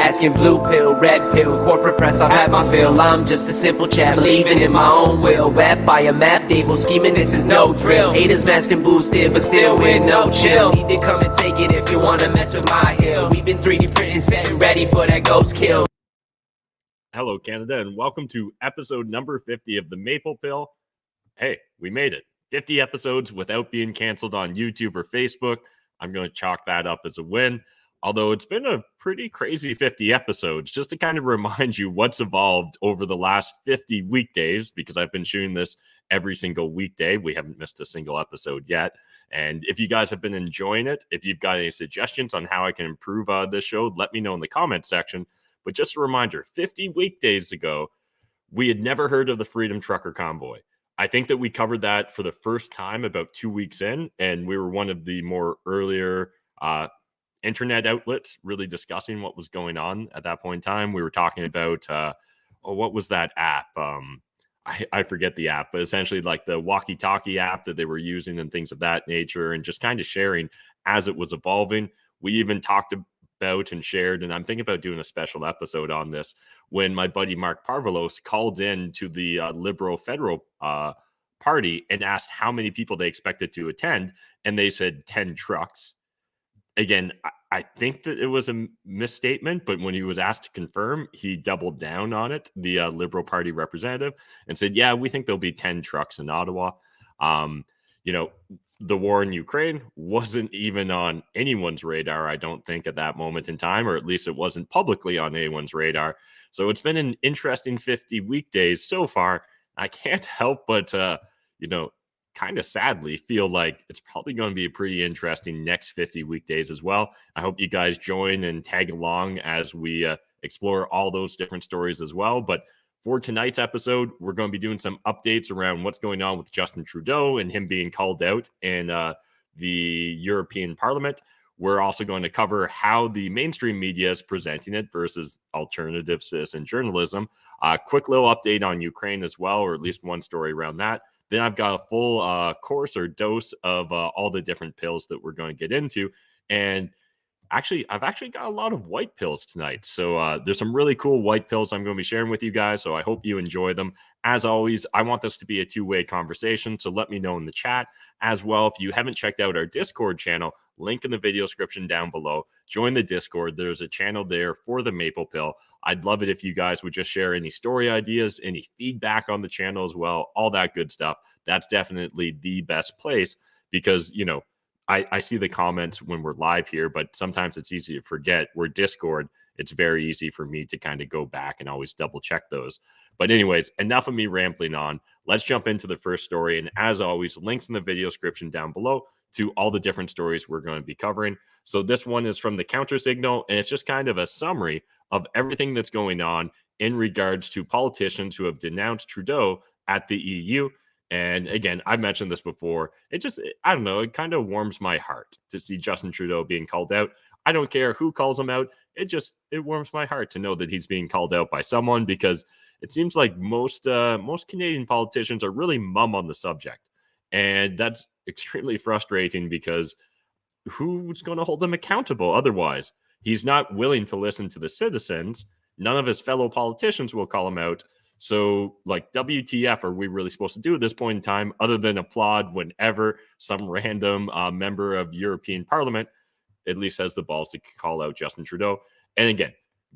Asking blue pill, red pill, corporate press, I'll have my fill. I'm just a simple chap, believing in my own will. Rap, fire, math, able scheming, this is no drill. Haters masking boosted, but still with no chill. Need to come and take it if you wanna mess with my hill. We've been 3D printing, setting ready for that ghost kill. Hello, Canada, and welcome to episode number 50 of the Maple Pill. Hey, we made it. 50 episodes without being canceled on YouTube or Facebook. I'm going to chalk that up as a win. Although it's been a pretty crazy 50 episodes, just to kind of remind you what's evolved over the last 50 weekdays, because I've been shooting this every single weekday. We haven't missed a single episode yet. And if you guys have been enjoying it, if you've got any suggestions on how I can improve this show, let me know in the comment section. But just a reminder, 50 weekdays ago, we had never heard of the Freedom Trucker Convoy. I think that we covered that for the first time about 2 weeks in, and we were one of the more earlier internet outlets really discussing what was going on at that point in time. We were talking about, what was that app? I forget the app, but essentially like the walkie-talkie app that they were using and things of that nature, and just kind of sharing as it was evolving. We even talked about and shared, and I'm thinking about doing a special episode on this, when my buddy Mark Parvalos called in to the Liberal Federal Party and asked how many people they expected to attend, and they said 10 trucks. Again, I think that it was a misstatement, but when he was asked to confirm, he doubled down on it, the Liberal Party representative, and said, yeah, we think there'll be 10 trucks in Ottawa. The war in Ukraine wasn't even on anyone's radar, I don't think, at that moment in time, or at least it wasn't publicly on anyone's radar. So it's been an interesting 50 weekdays so far. I can't help but, kind of sadly feel like it's probably going to be a pretty interesting next 50 weekdays as well. I hope you guys join and tag along as we explore all those different stories as well. But for tonight's episode, we're going to be doing some updates around what's going on with Justin Trudeau and him being called out in the European Parliament. We're also going to cover how the mainstream media is presenting it versus alternative citizen journalism. Quick little update on Ukraine as well, or at least one story around that. Then I've got a full course or dose of all the different pills that we're going to get into. And I've actually got a lot of white pills tonight. So there's some really cool white pills I'm going to be sharing with you guys. So I hope you enjoy them. As always, I want this to be a two-way conversation. So let me know in the chat as well. If you haven't checked out our Discord channel, link in the video description down below. Join the Discord. There's a channel there for the Maple Pill. I'd love it if you guys would just share any story ideas, any feedback on the channel as well, all that good stuff. That's definitely the best place because, I see the comments when we're live here, but sometimes it's easy to forget. We're Discord. It's very easy for me to kind of go back and always double check those. But anyways, enough of me rambling on. Let's jump into the first story. And as always, links in the video description down below to all the different stories we're going to be covering. So this one is from the Counter Signal, and it's just kind of a summary of everything that's going on in regards to politicians who have denounced Trudeau at the EU. And again, I've mentioned this before. I don't know, it kind of warms my heart to see Justin Trudeau being called out. I don't care who calls him out. It warms my heart to know that he's being called out by someone, because it seems like most Canadian politicians are really mum on the subject. And that's extremely frustrating, because who's going to hold him accountable otherwise? He's not willing to listen to the citizens. None of his fellow politicians will call him out. So, like, WTF are we really supposed to do at this point in time, other than applaud whenever some random member of European Parliament at least has the balls to call out Justin Trudeau? And again,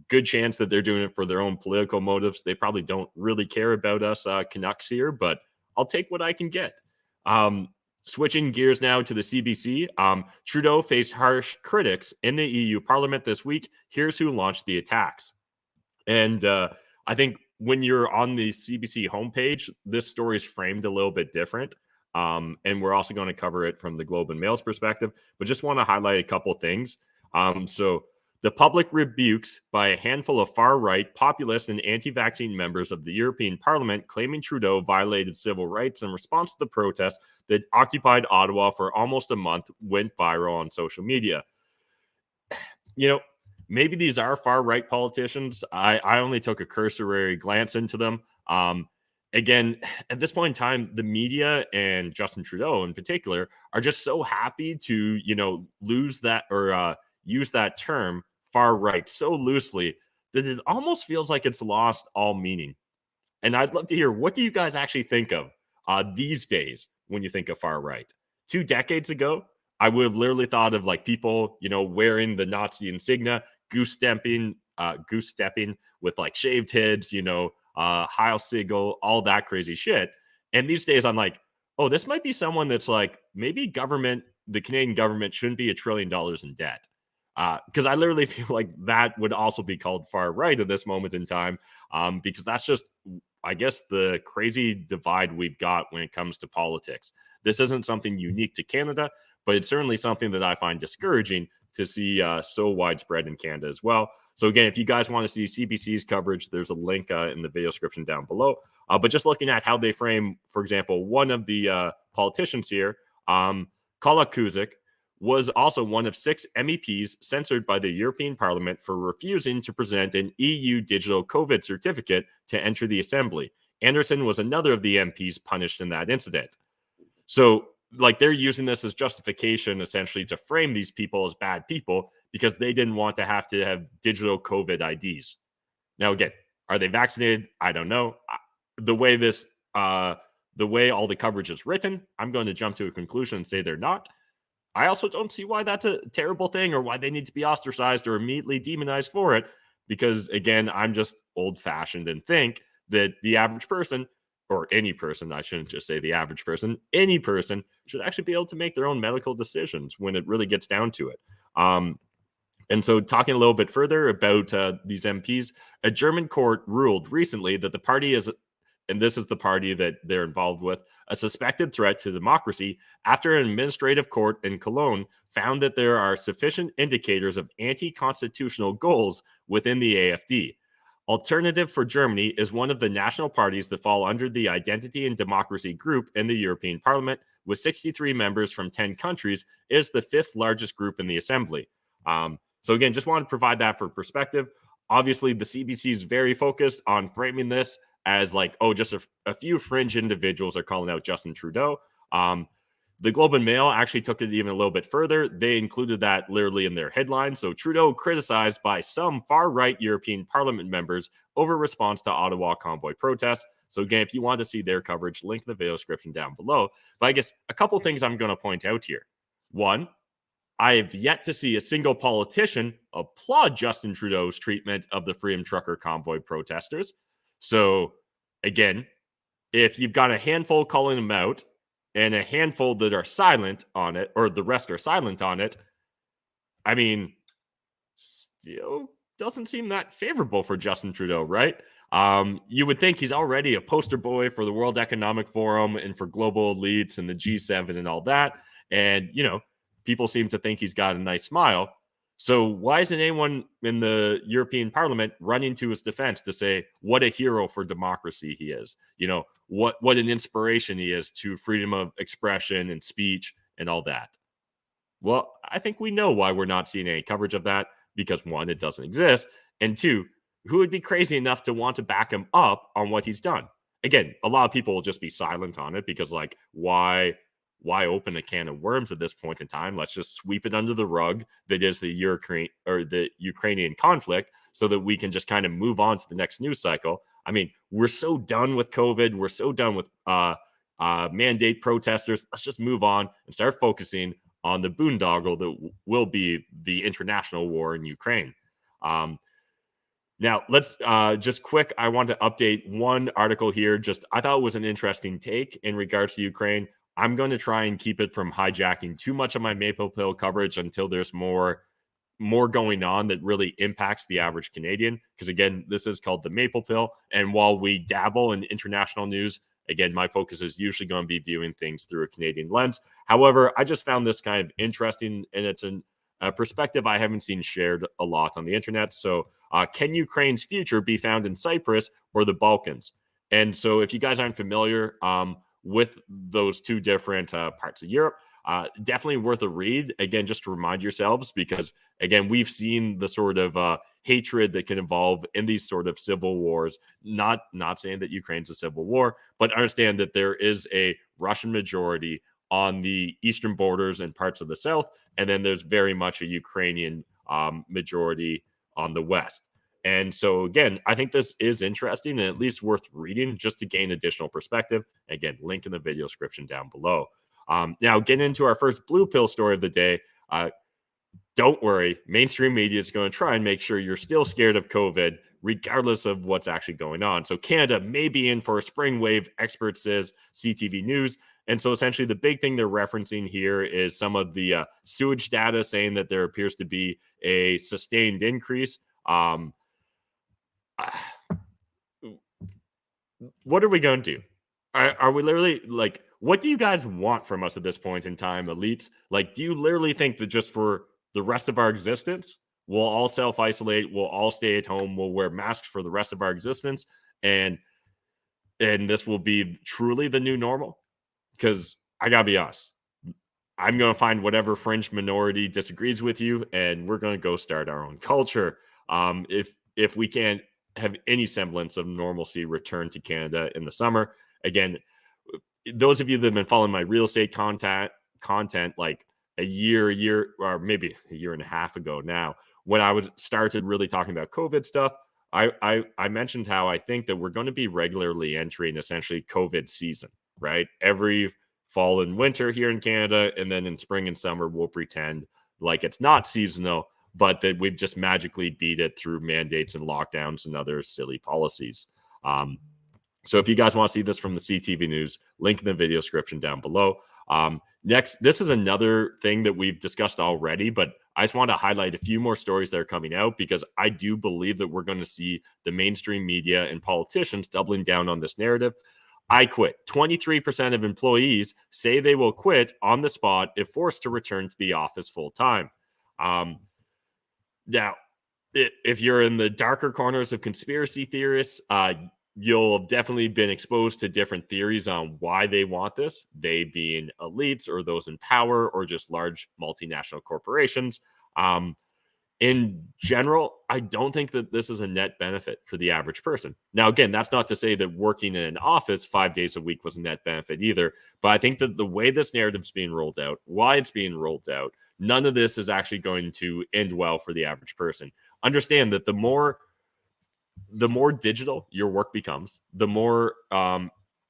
good chance that they're doing it for their own political motives. They probably don't really care about us Canucks here, but I'll take what I can get. Switching gears now to the CBC, Trudeau faced harsh critics in the EU Parliament this week. Here's who launched the attacks. And I think when you're on the CBC homepage, this story is framed a little bit different. And we're also going to cover it from the Globe and Mail's perspective, but just want to highlight a couple things. So the public rebukes by a handful of far-right, populist, and anti-vaccine members of the European Parliament claiming Trudeau violated civil rights in response to the protests that occupied Ottawa for almost a month went viral on social media. Maybe these are far-right politicians. I only took a cursory glance into them. Again, at this point in time, the media and Justin Trudeau in particular are just so happy to, lose that or use that term far right so loosely that it almost feels like it's lost all meaning. And I'd love to hear, what do you guys actually think of these days when you think of far right? 2 decades ago, I would have literally thought of like people, wearing the Nazi insignia, goose stepping with like shaved heads, Heil Siegel, all that crazy shit. And these days, I'm like, oh, this might be someone that's like, maybe the Canadian government shouldn't be $1 trillion in debt. Because I literally feel like that would also be called far right at this moment in time, because that's just, I guess, the crazy divide we've got when it comes to politics. This isn't something unique to Canada, but it's certainly something that I find discouraging to see so widespread in Canada as well. So again, if you guys want to see CBC's coverage, there's a link in the video description down below. But just looking at how they frame, for example, one of the politicians here, Kala Kuzik, was also one of 6 MEPs censored by the European Parliament for refusing to present an EU digital COVID certificate to enter the assembly. Anderson was another of the MPs punished in that incident. So, like, they're using this as justification, essentially, to frame these people as bad people because they didn't want to have digital COVID IDs. Now, again, are they vaccinated? I don't know. The way all the coverage is written, I'm going to jump to a conclusion and say they're not. I also don't see why that's a terrible thing or why they need to be ostracized or immediately demonized for it. Because again, I'm just old fashioned and think that the average person, or any person, I shouldn't just say the average person, any person should actually be able to make their own medical decisions when it really gets down to it. And so talking a little bit further about these MPs, a German court ruled recently that the party is, and this is the party that they're involved with, a suspected threat to democracy after an administrative court in Cologne found that there are sufficient indicators of anti-constitutional goals within the AfD. Alternative for Germany is one of the national parties that fall under the Identity and Democracy group in the European Parliament, with 63 members from 10 countries. It is the 5th largest group in the assembly. So again, just want to provide that for perspective. Obviously, the CBC is very focused on framing this as like, oh, just a few fringe individuals are calling out Justin Trudeau. The Globe and Mail actually took it even a little bit further. They included that literally in their headline. So Trudeau criticized by some far-right European Parliament members over response to Ottawa Convoy protests. So again, if you want to see their coverage, link in the video description down below. But I guess a couple things I'm going to point out here. One, I have yet to see a single politician applaud Justin Trudeau's treatment of the Freedom Trucker Convoy protesters. So again, if you've got a handful calling them out and a handful that are silent on it, or the rest are silent on it, I mean, still doesn't seem that favorable for Justin Trudeau, right? You would think he's already a poster boy for the World Economic Forum and for global elites and the G7 and all that. And, people seem to think he's got a nice smile. So why isn't anyone in the European Parliament running to his defense to say what a hero for democracy he is? What an inspiration he is to freedom of expression and speech and all that. Well, I think we know why we're not seeing any coverage of that, because 1, it doesn't exist, and 2, who would be crazy enough to want to back him up on what he's done? Again, a lot of people will just be silent on it because, like, why open a can of worms at this point in time? Let's just sweep it under the rug that is the Ukrainian conflict, so that we can just kind of move on to the next news cycle. I mean, we're so done with COVID. We're so done with mandate protesters. Let's just move on and start focusing on the boondoggle that will be the international war in Ukraine. Now, let's just quick. I want to update one article here. I thought it was an interesting take in regards to Ukraine. I'm going to try and keep it from hijacking too much of my Maple Pill coverage until there's more going on that really impacts the average Canadian. Because again, this is called the Maple Pill. And while we dabble in international news, again, my focus is usually going to be viewing things through a Canadian lens. However, I just found this kind of interesting, and it's a perspective I haven't seen shared a lot on the internet. So can Ukraine's future be found in Cyprus or the Balkans? And so if you guys aren't familiar with those two different parts of Europe, definitely worth a read. Again, just to remind yourselves, because again, we've seen the sort of hatred that can evolve in these sort of civil wars. Not saying that Ukraine's a civil war, but understand that there is a Russian majority on the eastern borders and parts of the south, and then there's very much a Ukrainian majority on the West. And so, again, I think this is interesting and at least worth reading just to gain additional perspective. Again, link in the video description down below. Now, getting into our first blue pill story of the day. Don't worry, mainstream media is going to try and make sure you're still scared of COVID, regardless of what's actually going on. So Canada may be in for a spring wave, expert says CTV News. And so essentially the big thing they're referencing here is some of the sewage data saying that there appears to be a sustained increase. What are we going to do? Are we literally like, what do you guys want from us at this point in time, elites? Like, do you literally think that just for the rest of our existence, we'll all self-isolate, we'll all stay at home, we'll wear masks for the rest of our existence, and this will be truly the new normal? Because I gotta be honest, I'm gonna find whatever fringe minority disagrees with you, and we're gonna go start our own culture. If we can't have any semblance of normalcy return to Canada in the summer. Again, those of you that have been following my real estate content like a year, or maybe a year and a half ago now, when I started really talking about COVID stuff, I mentioned how I think that we're going to be regularly entering essentially COVID season, right? Every fall and winter here in Canada, and then in spring and summer, we'll pretend like it's not seasonal, but that we've just magically beat it through mandates and lockdowns and other silly policies. So if you guys want to see this from the CTV News, link in the video description down below. Next, this is another thing that we've discussed already, but I just want to highlight a few more stories that are coming out because I do believe that we're going to see the mainstream media and politicians doubling down on this narrative. I quit. 23% of employees say they will quit on the spot if forced to return to the office full time. Now, if you're in the darker corners of conspiracy theorists, you'll have definitely been exposed to different theories on why they want this, they being elites or those in power or just large multinational corporations. In general, I don't think that this is a net benefit for the average person. Now, again, that's not to say that working in an office 5 days a week was a net benefit either, but I think that the way this narrative is being rolled out, why it's being rolled out, none of this is actually going to end well for the average person. Understand that the more digital your work becomes, the more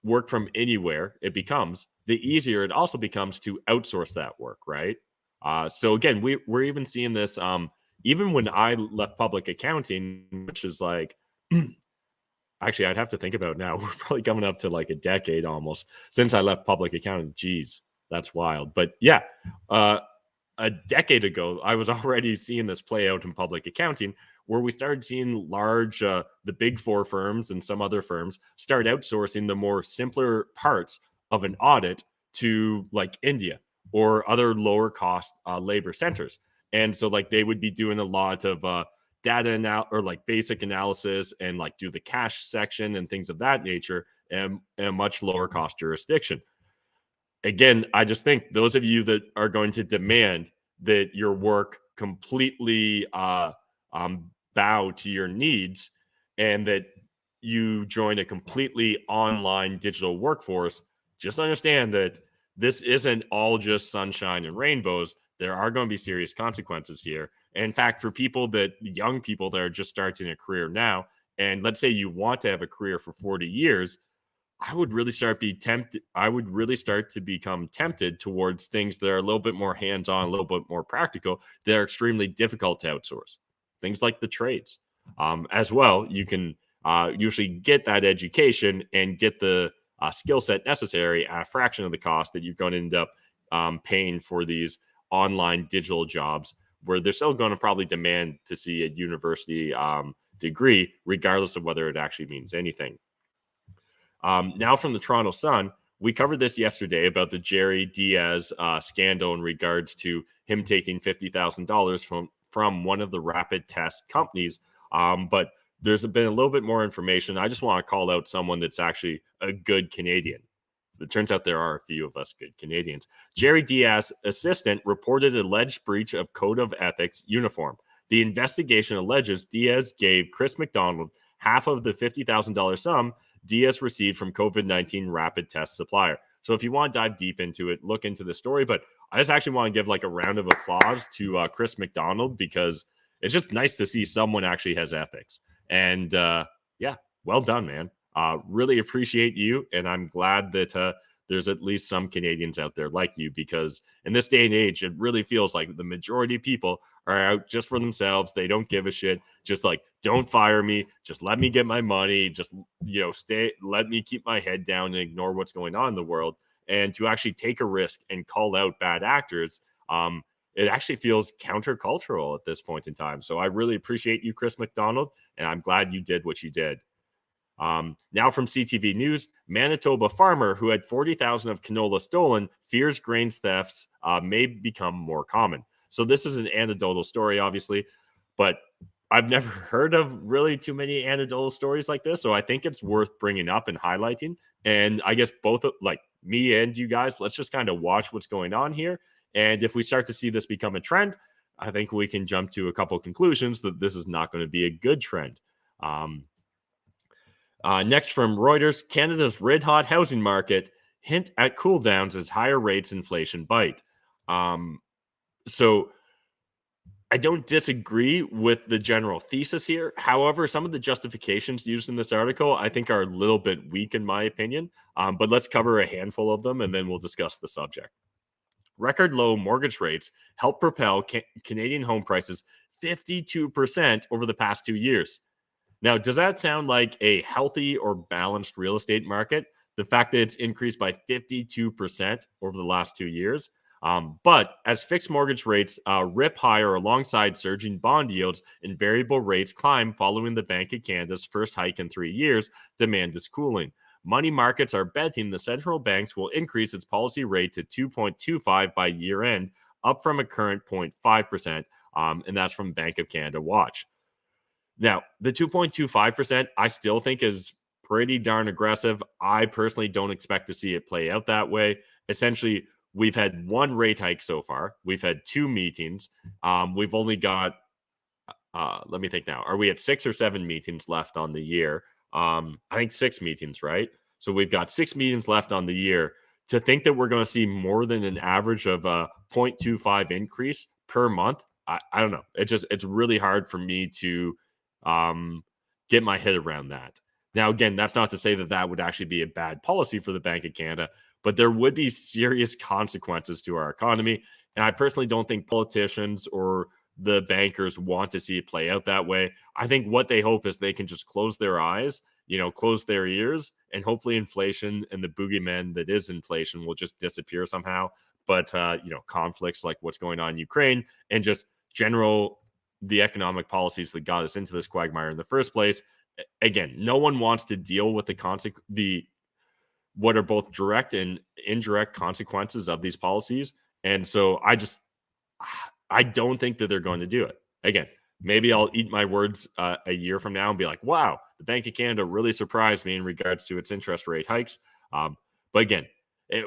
work from anywhere it becomes, the easier it also becomes to outsource that work, right? So again, we're even seeing this even when I left public accounting, which is like, actually, I'd have to think about it now. We're probably coming up to like a decade almost since I left public accounting. Geez, that's wild. But yeah, a decade ago, I was already seeing this play out in public accounting, where we started seeing large, the big four firms and some other firms start outsourcing the more simpler parts of an audit to like India or other lower cost labor centers. And so like they would be doing a lot of data or like basic analysis and like do the cash section and things of that nature in a much lower cost jurisdiction. Again, I just think those of you that are going to demand that your work completely bow to your needs and that you join a completely online digital workforce, just understand that this isn't all just sunshine and rainbows. There are going to be serious consequences here. And in fact, for young people that are just starting a career now, and let's say you want to have a career for 40 years, I would really start to become tempted towards things that are a little bit more hands-on, a little bit more practical, that are extremely difficult to outsource. Things like the trades. As well, you can usually get that education and get the skill set necessary at a fraction of the cost that you're going to end up paying for these online digital jobs, where they're still going to probably demand to see a university degree, regardless of whether it actually means anything. Now from the Toronto Sun, we covered this yesterday about the Jerry Diaz scandal in regards to him taking $50,000 from one of the rapid test companies. But there's been a little bit more information. I just want to call out someone that's actually a good Canadian. It turns out there are a few of us good Canadians. Jerry Diaz assistant reported alleged breach of code of ethics uniform. The investigation alleges Diaz gave Chris McDonald half of the $50,000 sum Diaz received from COVID-19 rapid test supplier. So if you want to dive deep into it, look into the story. But I just actually want to give like a round of applause to Chris McDonald, because it's just nice to see someone actually has ethics. And yeah, well done, man. Really appreciate you. And I'm glad that there's at least some Canadians out there like you, because in this day and age, it really feels like the majority of people are out just for themselves. They don't give a shit. Just like, don't fire me. Just let me get my money. Just, let me keep my head down and ignore what's going on in the world. And to actually take a risk and call out bad actors, it actually feels countercultural at this point in time. So I really appreciate you, Chris McDonald, and I'm glad you did what you did. Now from CTV News, Manitoba farmer who had 40,000 of canola stolen fears grains thefts may become more common. So this is an anecdotal story, obviously, but I've never heard of really too many anecdotal stories like this. So I think it's worth bringing up and highlighting. And I guess both like me and you guys, let's just kind of watch what's going on here. And if we start to see this become a trend, I think we can jump to a couple conclusions that this is not going to be a good trend. Next from Reuters, Canada's red-hot housing market hint at cool downs as higher rates inflation bite. So I don't disagree with the general thesis here. However, some of the justifications used in this article I think are a little bit weak in my opinion. But let's cover a handful of them and then we'll discuss the subject. Record low mortgage rates help propel Canadian home prices 52% over the past 2 years. Now, does that sound like a healthy or balanced real estate market? The fact that it's increased by 52% over the last 2 years. But as fixed mortgage rates rip higher alongside surging bond yields and variable rates climb following the Bank of Canada's first hike in 3 years, demand is cooling. Money markets are betting the central banks will increase its policy rate to 2.25 by year end, up from a current 0.5%. And that's from Bank of Canada Watch. Now, the 2.25%, I still think is pretty darn aggressive. I personally don't expect to see it play out that way. Essentially, we've had one rate hike so far. We've had 2 meetings. We've only got, let me think now. Are we at 6 or 7 meetings left on the year? I think 6 meetings, right? So we've got 6 meetings left on the year. To think that we're going to see more than an average of a 0.25 increase per month, I don't know. It's really hard for me to get my head around that. Now, again, that's not to say that that would actually be a bad policy for the Bank of Canada, but there would be serious consequences to our economy. And I personally don't think politicians or the bankers want to see it play out that way. I think what they hope is they can just close their eyes, close their ears, and hopefully inflation and the boogeyman that is inflation will just disappear somehow. But, conflicts like what's going on in Ukraine and just the economic policies that got us into this quagmire in the first place. Again, no one wants to deal with what are both direct and indirect consequences of these policies. And so I don't think that they're going to do it. Again, maybe I'll eat my words a year from now and be like, wow, the Bank of Canada really surprised me in regards to its interest rate hikes. But again,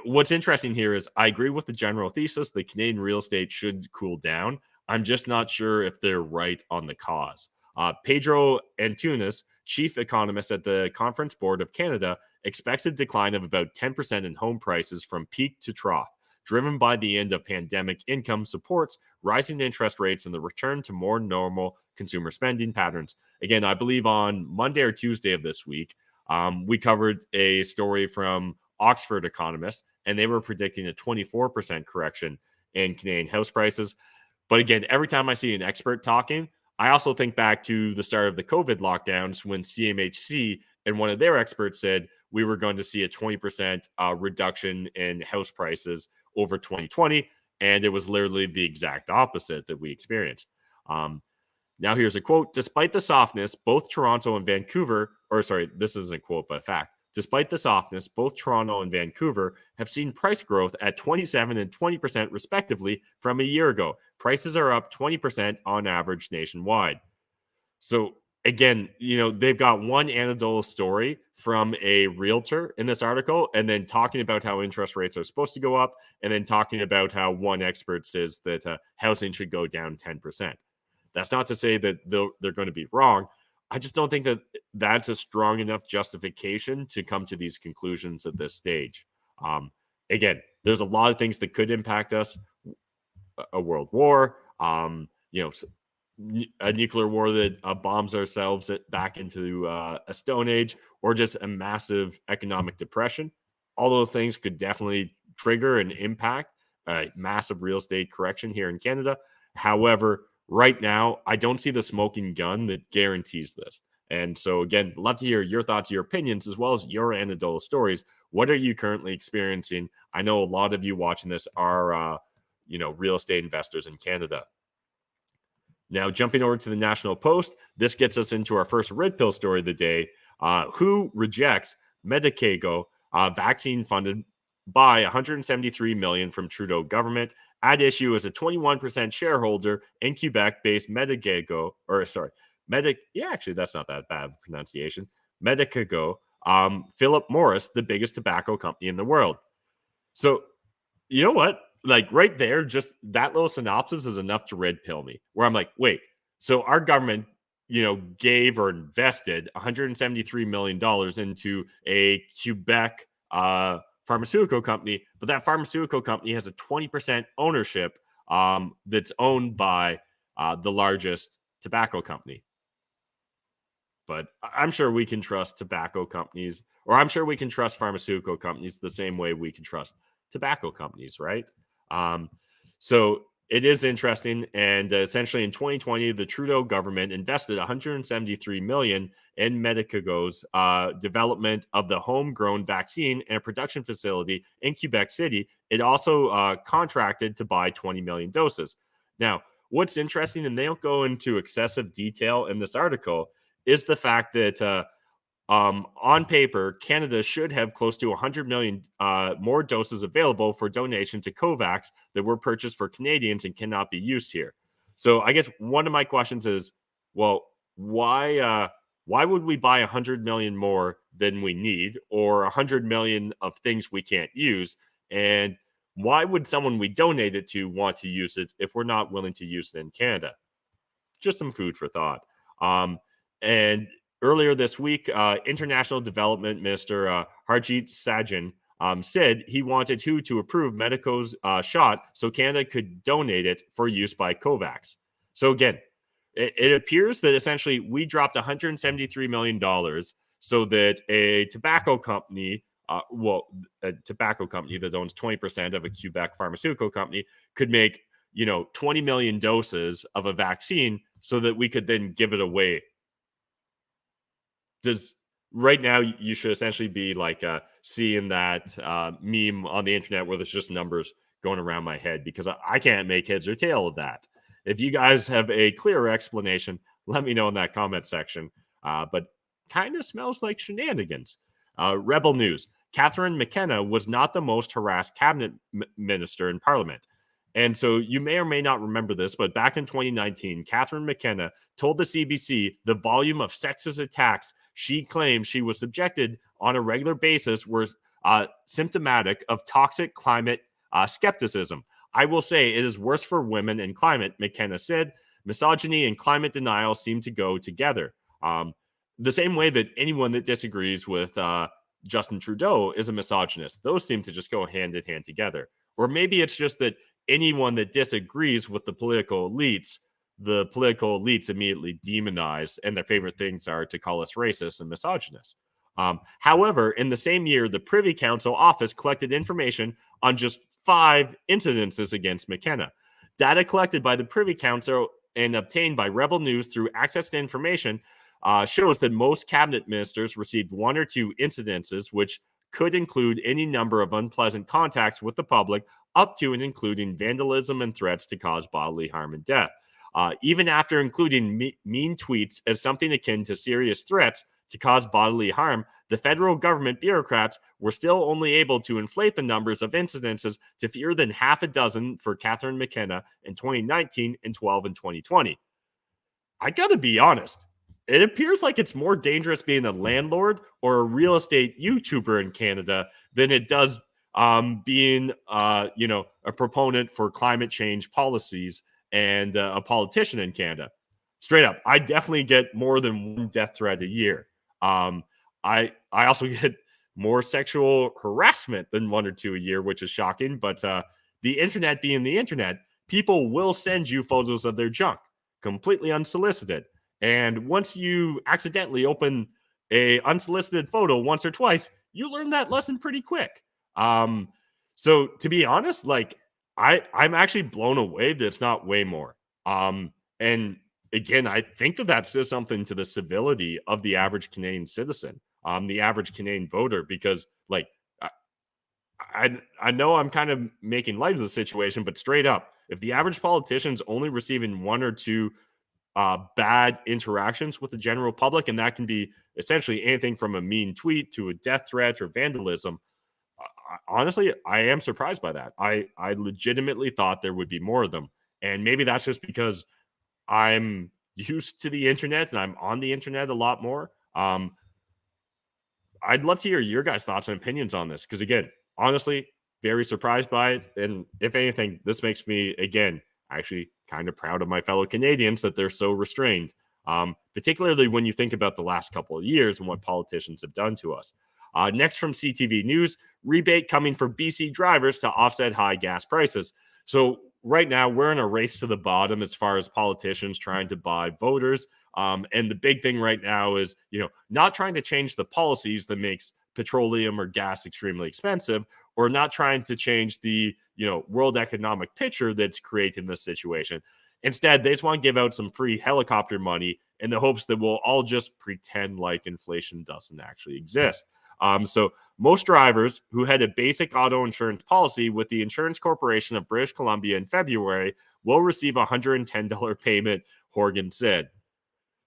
what's interesting here is I agree with the general thesis that Canadian real estate should cool down. I'm just not sure if they're right on the cause. Pedro Antunes, chief economist at the Conference Board of Canada, expects a decline of about 10% in home prices from peak to trough, driven by the end of pandemic income supports, rising interest rates, and the return to more normal consumer spending patterns. Again, I believe on Monday or Tuesday of this week, we covered a story from Oxford economists, and they were predicting a 24% correction in Canadian house prices. But again, every time I see an expert talking, I also think back to the start of the COVID lockdowns when CMHC and one of their experts said we were going to see a 20% reduction in house prices over 2020. And it was literally the exact opposite that we experienced. Now here's a quote. Despite the softness, both Toronto and Vancouver, this isn't a quote, but a fact. Despite the softness, both Toronto and Vancouver have seen price growth at 27 and 20% respectively from a year ago. Prices are up 20% on average nationwide. So again, they've got one anecdotal story from a realtor in this article, and then talking about how interest rates are supposed to go up, and then talking about how one expert says that housing should go down 10%. That's not to say that they're going to be wrong. I just don't think that that's a strong enough justification to come to these conclusions at this stage. Again, there's a lot of things that could impact us. a world war, a nuclear war that bombs ourselves back into a stone age, or just a massive economic depression. All those things could definitely trigger and impact a massive real estate correction here in Canada. However, right now, I don't see the smoking gun that guarantees this. And so, again, love to hear your thoughts, your opinions, as well as your anecdotal stories. What are you currently experiencing? I know a lot of you watching this are, real estate investors in Canada. Now, jumping over to the National Post, this gets us into our first red pill story of the day. Who rejects Medicago vaccine funded by 173 million from Trudeau government? At issue is a 21% shareholder in Quebec-based Medicago, actually, that's not that bad pronunciation. Medicago, Philip Morris, the biggest tobacco company in the world. So, you know what? Like right there, just that little synopsis is enough to red pill me. Where I'm like, wait, so our government, gave or invested $173 million into a Quebec pharmaceutical company, but that pharmaceutical company has a 20% ownership that's owned by the largest tobacco company. But I'm sure we can trust tobacco companies, or I'm sure we can trust pharmaceutical companies the same way we can trust tobacco companies, right? So it is interesting. And essentially in 2020, the Trudeau government invested 173 million in Medicago's development of the homegrown vaccine and a production facility in Quebec City. It also contracted to buy 20 million doses. Now, what's interesting, and they don't go into excessive detail in this article, is the fact that on paper, Canada should have close to 100 million more doses available for donation to COVAX that were purchased for Canadians and cannot be used here. So I guess one of my questions is, well, why would we buy 100 million more than we need, or 100 million of things we can't use? And why would someone we donate it to want to use it if we're not willing to use it in Canada? Just some food for thought. And earlier this week, International Development Minister Harjit Sajjan said he wanted to approve Medico's shot so Canada could donate it for use by COVAX. So again, it appears that essentially we dropped $173 million so that a tobacco company, a tobacco company that owns 20% of a Quebec pharmaceutical company, could make 20 million doses of a vaccine so that we could then give it away. Right now you should essentially be like seeing that meme on the internet where there's just numbers going around my head, because I can't make heads or tail of that. If you guys have a clearer explanation, let me know in that comment section. But kind of smells like shenanigans. Rebel News. Catherine McKenna was not the most harassed cabinet minister in Parliament. And so you may or may not remember this, but back in 2019, Catherine McKenna told the CBC the volume of sexist attacks she claimed she was subjected on a regular basis was symptomatic of toxic climate skepticism. I will say it is worse for women in climate, McKenna said. Misogyny and climate denial seem to go together. The same way that anyone that disagrees with Justin Trudeau is a misogynist. Those seem to just go hand in hand together. Or maybe it's just that anyone that disagrees with the political elites immediately demonize, and their favorite things are to call us racist and misogynist. However, in the same year, the Privy Council office collected information on just 5 incidences against McKenna. Data collected by the Privy Council and obtained by Rebel News through access to information shows that most cabinet ministers received 1 or 2 incidences, which could include any number of unpleasant contacts with the public, up to and including vandalism and threats to cause bodily harm and death. Even after including mean tweets as something akin to serious threats to cause bodily harm, the federal government bureaucrats were still only able to inflate the numbers of incidences to fewer than half a dozen for Catherine McKenna in 2019 and 12 in 2020. I gotta be honest. It appears like it's more dangerous being a landlord or a real estate YouTuber in Canada than it does being, a proponent for climate change policies and a politician in Canada. Straight up, I definitely get more than 1 death threat a year. I also get more sexual harassment than 1 or 2 a year, which is shocking. But the internet being the internet, people will send you photos of their junk completely unsolicited. And once you accidentally open a unsolicited photo once or twice, you learn that lesson pretty quick. So to be honest, like I'm actually blown away that it's not way more. And again, I think that says something to the civility of the average Canadian citizen, the average Canadian voter, because like I know I'm kind of making light of the situation, but straight up, if the average politician's only receiving one or two bad interactions with the general public, and that can be essentially anything from a mean tweet to a death threat or vandalism, honestly, I am surprised by that. I legitimately thought there would be more of them, and maybe that's just because I'm used to the internet and I'm on the internet a lot more. I'd love to hear your guys' thoughts and opinions on this because, again, honestly, very surprised by it. And if anything, this makes me, again, actually kind of proud of my fellow Canadians that they're so restrained, particularly when you think about the last couple of years and what politicians have done to us. Next from CTV News, rebate coming for BC drivers to offset high gas prices. So right now, we're in a race to the bottom as far as politicians trying to buy voters. And the big thing right now is, not trying to change the policies that makes petroleum or gas extremely expensive, or not trying to change the, world economic picture that's creating this situation. Instead, they just want to give out some free helicopter money in the hopes that we'll all just pretend like inflation doesn't actually exist. So most drivers who had a basic auto insurance policy with the Insurance Corporation of British Columbia in February will receive a $110 payment, Horgan said.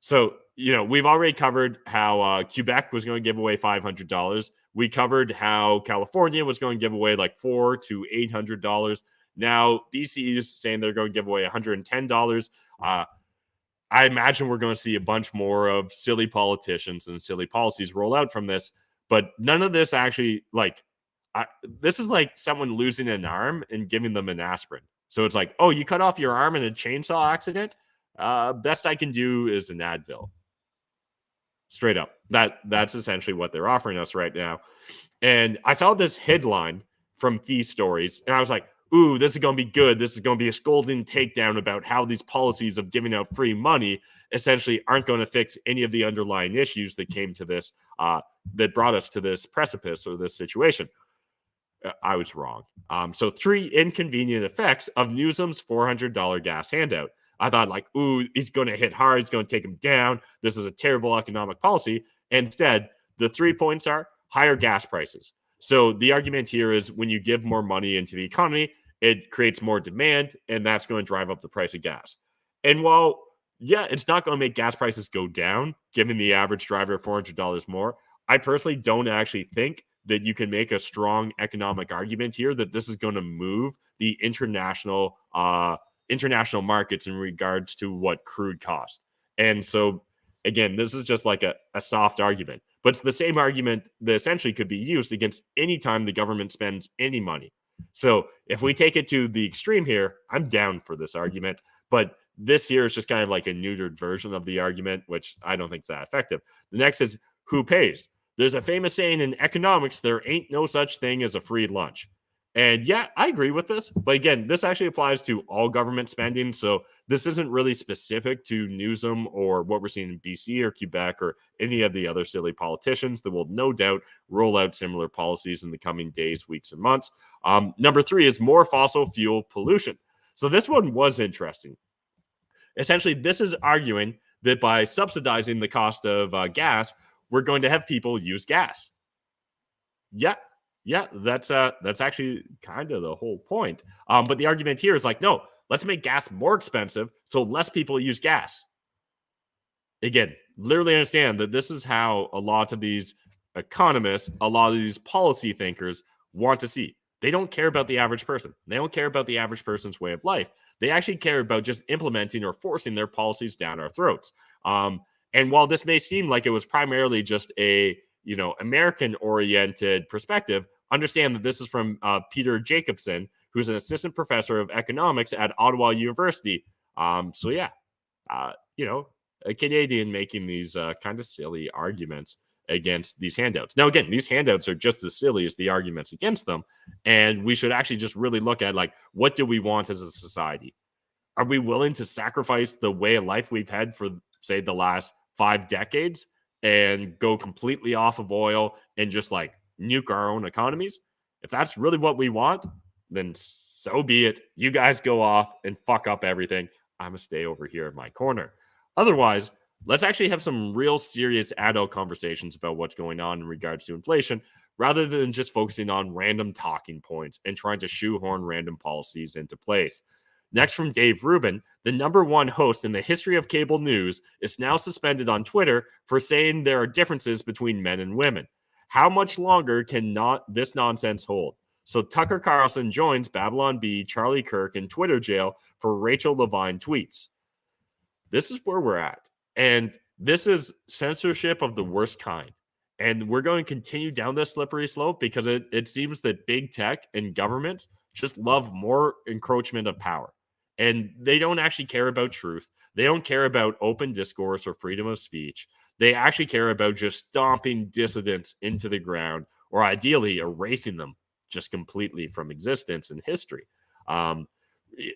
So, we've already covered how Quebec was going to give away $500. We covered how California was going to give away like $400 to $800. Now, BC is saying they're going to give away $110. I imagine we're going to see a bunch more of silly politicians and silly policies roll out from this, but none of this actually, this is like someone losing an arm and giving them an aspirin. So it's like, oh, you cut off your arm in a chainsaw accident? Best I can do is an Advil. Straight up. That's essentially what they're offering us right now. And I saw this headline from Fee Stories, and I was like, ooh, this is going to be good. This is going to be a scolding takedown about how these policies of giving out free money essentially aren't going to fix any of the underlying issues that came to this, that brought us to this precipice or this situation. I was wrong. So 3 inconvenient effects of Newsom's $400 gas handout. I thought ooh, he's going to hit hard. He's going to take him down. This is a terrible economic policy. Instead, the 3 points are higher gas prices. So the argument here is when you give more money into the economy, it creates more demand, and that's going to drive up the price of gas. And while, yeah, it's not going to make gas prices go down, giving the average driver $400 more, I personally don't actually think that you can make a strong economic argument here that this is going to move the international markets in regards to what crude costs. And so, again, this is just like a soft argument, but it's the same argument that essentially could be used against any time the government spends any money. So if we take it to the extreme here, I'm down for this argument, but this here is just kind of like a neutered version of the argument, which I don't think is that effective. The next is who pays. There's a famous saying in economics, there ain't no such thing as a free lunch. And yeah, I agree with this. But again, this actually applies to all government spending. So this isn't really specific to Newsom or what we're seeing in BC or Quebec or any of the other silly politicians that will no doubt roll out similar policies in the coming days, weeks, and months. Number 3 is more fossil fuel pollution. So this one was interesting. Essentially, this is arguing that by subsidizing the cost of gas, we're going to have people use gas. Yeah, that's actually kind of the whole point. But the argument here is no, let's make gas more expensive so less people use gas. Again, literally understand that this is how a lot of these economists, a lot of these policy thinkers want to see. They don't care about the average person. They don't care about the average person's way of life. They actually care about just implementing or forcing their policies down our throats. And while this may seem like it was primarily just a American-oriented perspective, understand that this is from Peter Jacobson, who's an assistant professor of economics at Ottawa University. A Canadian making these kind of silly arguments. against these handouts. Now, again, these handouts are just as silly as the arguments against them. And we should actually just really look at, like, what do we want as a society? Are we willing to sacrifice the way of life we've had for, say, the last 5 decades and go completely off of oil and just like nuke our own economies? If that's really what we want, then so be it. You guys go off and fuck up everything. I'm going to stay over here in my corner. Otherwise, let's actually have some real serious adult conversations about what's going on in regards to inflation, rather than just focusing on random talking points and trying to shoehorn random policies into place. Next, from Dave Rubin, the #1 host in the history of cable news is now suspended on Twitter for saying there are differences between men and women. How much longer can this nonsense hold? So Tucker Carlson joins Babylon Bee, Charlie Kirk in Twitter jail for Rachel Levine tweets. This is where we're at. And this is censorship of the worst kind. And we're going to continue down this slippery slope because it seems that big tech and governments just love more encroachment of power. And they don't actually care about truth. They don't care about open discourse or freedom of speech. They actually care about just stomping dissidents into the ground, or ideally erasing them just completely from existence and history. And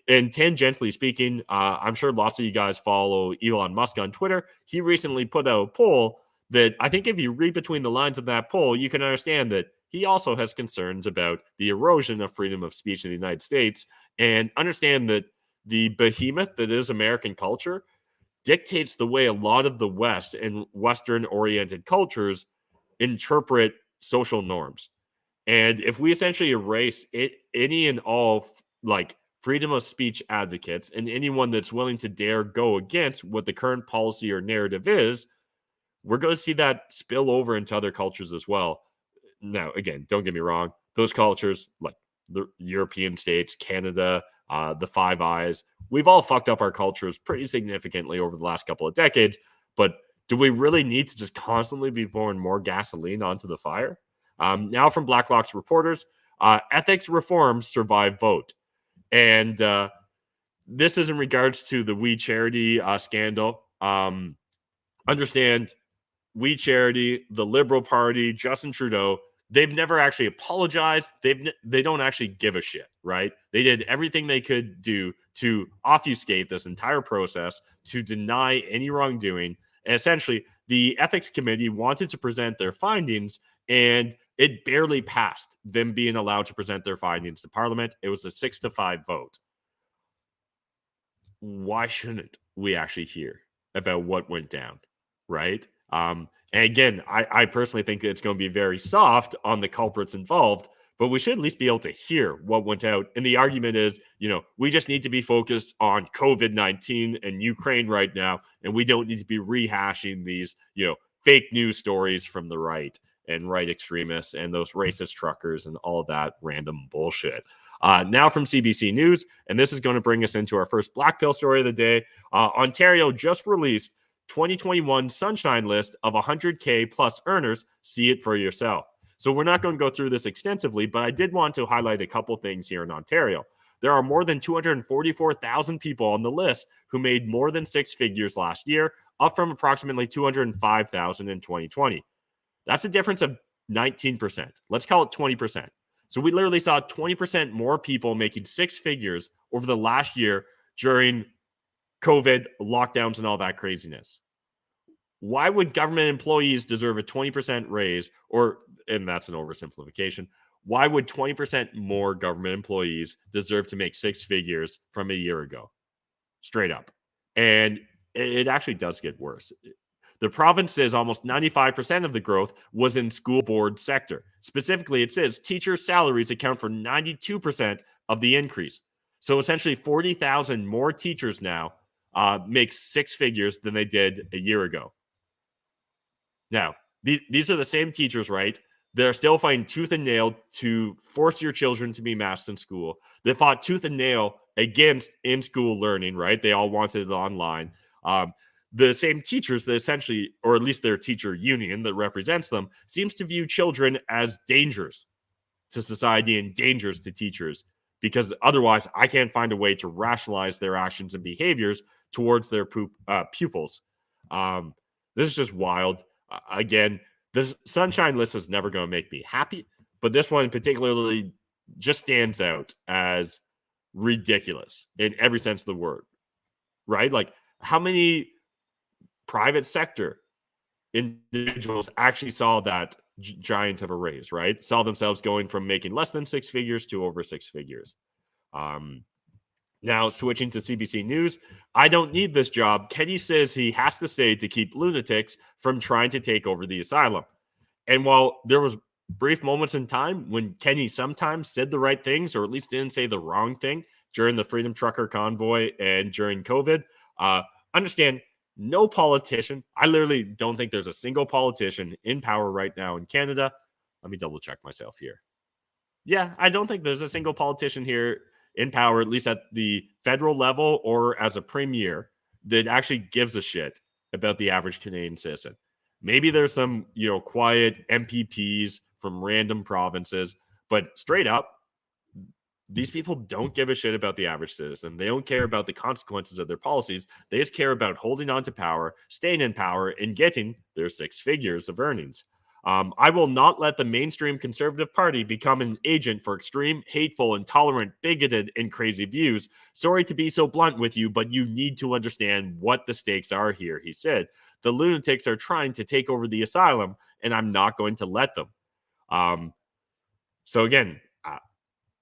tangentially speaking, I'm sure lots of you guys follow Elon Musk on Twitter. He recently put out a poll that I think if you read between the lines of that poll, you can understand that he also has concerns about the erosion of freedom of speech in the United States, and understand that the behemoth that is American culture dictates the way a lot of the West and Western-oriented cultures interpret social norms. And if we essentially erase any and all like freedom of speech advocates and anyone that's willing to dare go against what the current policy or narrative is, we're going to see that spill over into other cultures as well. Now, again, don't get me wrong. Those cultures, like the European states, Canada, the Five Eyes, we've all fucked up our cultures pretty significantly over the last couple of decades. But do we really need to just constantly be pouring more gasoline onto the fire? Now from Blacklock's reporters, ethics reforms survive vote. And this is in regards to the We Charity scandal. Understand, We Charity, the Liberal Party, Justin Trudeau, they've never actually apologized. They don't actually give a shit, right? They did everything they could do to obfuscate this entire process, to deny any wrongdoing. And essentially, the ethics committee wanted to present their findings, and it barely passed them being allowed to present their findings to Parliament. It was a 6-5 vote. Why shouldn't we actually hear about what went down, right? And again, I personally think it's going to be very soft on the culprits involved, but we should at least be able to hear what went out. And the argument is, we just need to be focused on COVID-19 and Ukraine right now, and we don't need to be rehashing these, fake news stories from the right and right extremists and those racist truckers and all that random bullshit. Now from CBC News, and this is going to bring us into our first Black Pill story of the day. Ontario just released 2021 Sunshine list of 100K plus earners. See it for yourself. So we're not going to go through this extensively, but I did want to highlight a couple things here in Ontario. There are more than 244,000 people on the list who made more than 6 figures last year, up from approximately 205,000 in 2020. That's a difference of 19%. Let's call it 20%. So we literally saw 20% more people making 6 figures over the last year during COVID, lockdowns, and all that craziness. Why would government employees deserve a 20% raise? And that's an oversimplification. Why would 20% more government employees deserve to make 6 figures from a year ago? Straight up. And it actually does get worse. The province says almost 95% of the growth was in school board sector. Specifically, it says teacher salaries account for 92% of the increase. So essentially 40,000 more teachers now make 6 figures than they did a year ago. Now, these are the same teachers, right? They're still fighting tooth and nail to force your children to be masked in school. They fought tooth and nail against in-school learning, right? They all wanted it online. The same teachers that essentially, or at least their teacher union that represents them, seems to view children as dangers to society and dangers to teachers, because otherwise I can't find a way to rationalize their actions and behaviors towards their pupils. This is just wild. Again, The sunshine list is never going to make me happy, but this one particularly just stands out as ridiculous in every sense of the word, right? Like, how many private sector individuals actually saw that giant of a raise, right? Saw themselves going from making less than six figures to over six figures. Now, switching to CBC News, I don't need this job. Kenny says he has to stay to keep lunatics from trying to take over the asylum. And while there was brief moments in time when Kenny sometimes said the right things, or at least didn't say the wrong thing during the Freedom Trucker Convoy and during COVID, understand no politician, I literally don't think there's a single politician in power right now in Canada. Let me double check myself here. Yeah, I don't think there's a single politician here in power, at least at the federal level or as a premier, that actually gives a shit about the average Canadian citizen. Maybe there's some, quiet MPPs from random provinces, but straight up, these people don't give a shit about the average citizen. They don't care about the consequences of their policies. They just care about holding on to power, staying in power, and getting their six figures of earnings. I will not let the mainstream Conservative Party become an agent for extreme, hateful, intolerant, bigoted, and crazy views. Sorry to be so blunt with you, but you need to understand what the stakes are here, he said. The lunatics are trying to take over the asylum, and I'm not going to let them. So again,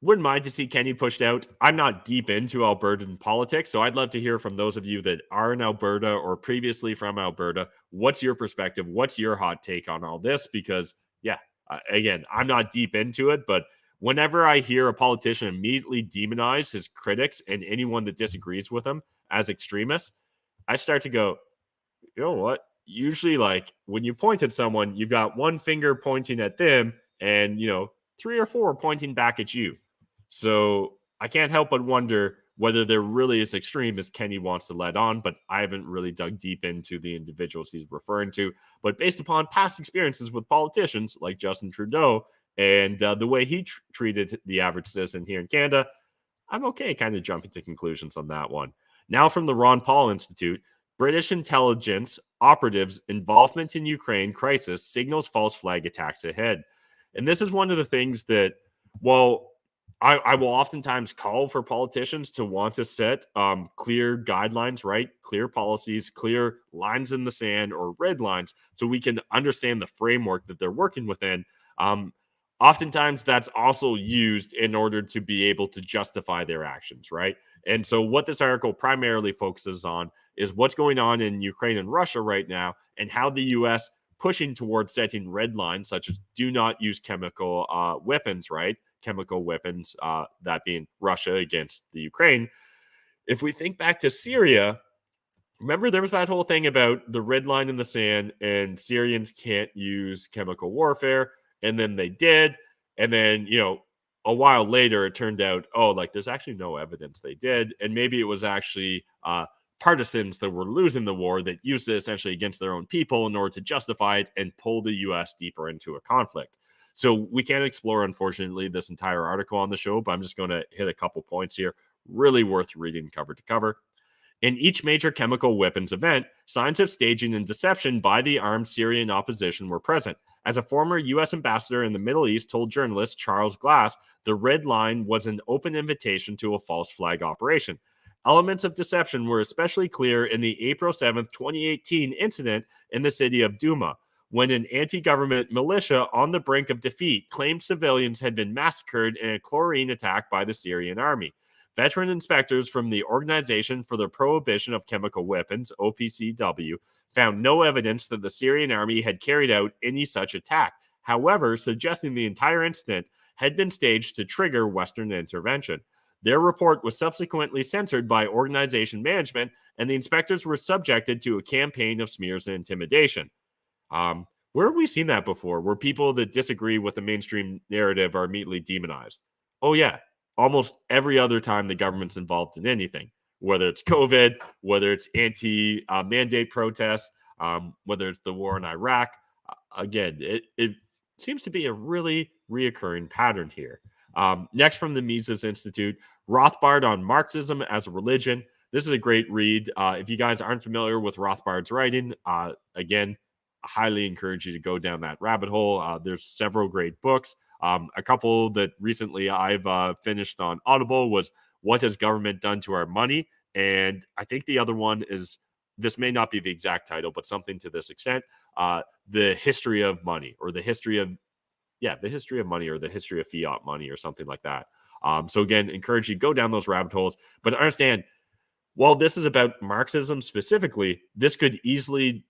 wouldn't mind to see Kenny pushed out. I'm not deep into Albertan politics, so I'd love to hear from those of you that are in Alberta or previously from Alberta. What's your perspective? What's your hot take on all this? Because, again, I'm not deep into it, but whenever I hear a politician immediately demonize his critics and anyone that disagrees with him as extremists, I start to go, you know what? Usually, like, when you point at someone, you've got one finger pointing at them and, three or four pointing back at you. So I can't help but wonder whether they're really as extreme as Kenny wants to let on, but I haven't really dug deep into the individuals he's referring to. But based upon past experiences with politicians like Justin Trudeau and the way he treated the average citizen here in Canada, I'm okay kind of jumping to conclusions on that one. Now from the Ron Paul Institute, British intelligence operatives' involvement in Ukraine crisis signals false flag attacks ahead. And this is one of the things that, well, I will oftentimes call for politicians to want to set clear guidelines, right? Clear policies, clear lines in the sand or red lines so we can understand the framework that they're working within. Oftentimes that's also used in order to be able to justify their actions, right? And so what this article primarily focuses on is what's going on in Ukraine and Russia right now and how the U.S. pushing towards setting red lines such as do not use chemical weapons, right? Chemical weapons, that being Russia against the Ukraine. If we think back to Syria, remember there was that whole thing about the red line in the sand and Syrians can't use chemical warfare. And then they did. And then, a while later, it turned out, there's actually no evidence they did. And maybe it was actually partisans that were losing the war that used it essentially against their own people in order to justify it and pull the U.S. deeper into a conflict. So we can't explore, unfortunately, this entire article on the show, but I'm just going to hit a couple points here. Really worth reading cover to cover. In each major chemical weapons event, signs of staging and deception by the armed Syrian opposition were present. As a former U.S. ambassador in the Middle East told journalist Charles Glass, the red line was an open invitation to a false flag operation. Elements of deception were especially clear in the April 7th, 2018 incident in the city of Douma, when an anti-government militia on the brink of defeat claimed civilians had been massacred in a chlorine attack by the Syrian army. Veteran inspectors from the Organization for the Prohibition of Chemical Weapons, OPCW, found no evidence that the Syrian army had carried out any such attack, however, suggesting the entire incident had been staged to trigger Western intervention. Their report was subsequently censored by organization management, and the inspectors were subjected to a campaign of smears and intimidation. Where have we seen that before, where people that disagree with the mainstream narrative are immediately demonized? Oh, yeah. Almost every other time the government's involved in anything, whether it's COVID, whether it's anti-mandate protests, whether it's the war in Iraq. Again, it seems to be a really reoccurring pattern here. Next from the Mises Institute, Rothbard on Marxism as a Religion. This is a great read. If you guys aren't familiar with Rothbard's writing, again, I highly encourage you to go down that rabbit hole. There's several great books. A couple that recently I've finished on Audible was What Has Government Done to Our Money? And I think the other one is, this may not be the exact title, but something to this extent, The History of Money, or the history of money, or the history of fiat money, or something like that. So again, encourage you to go down those rabbit holes, but understand, while this is about Marxism specifically, this could easily,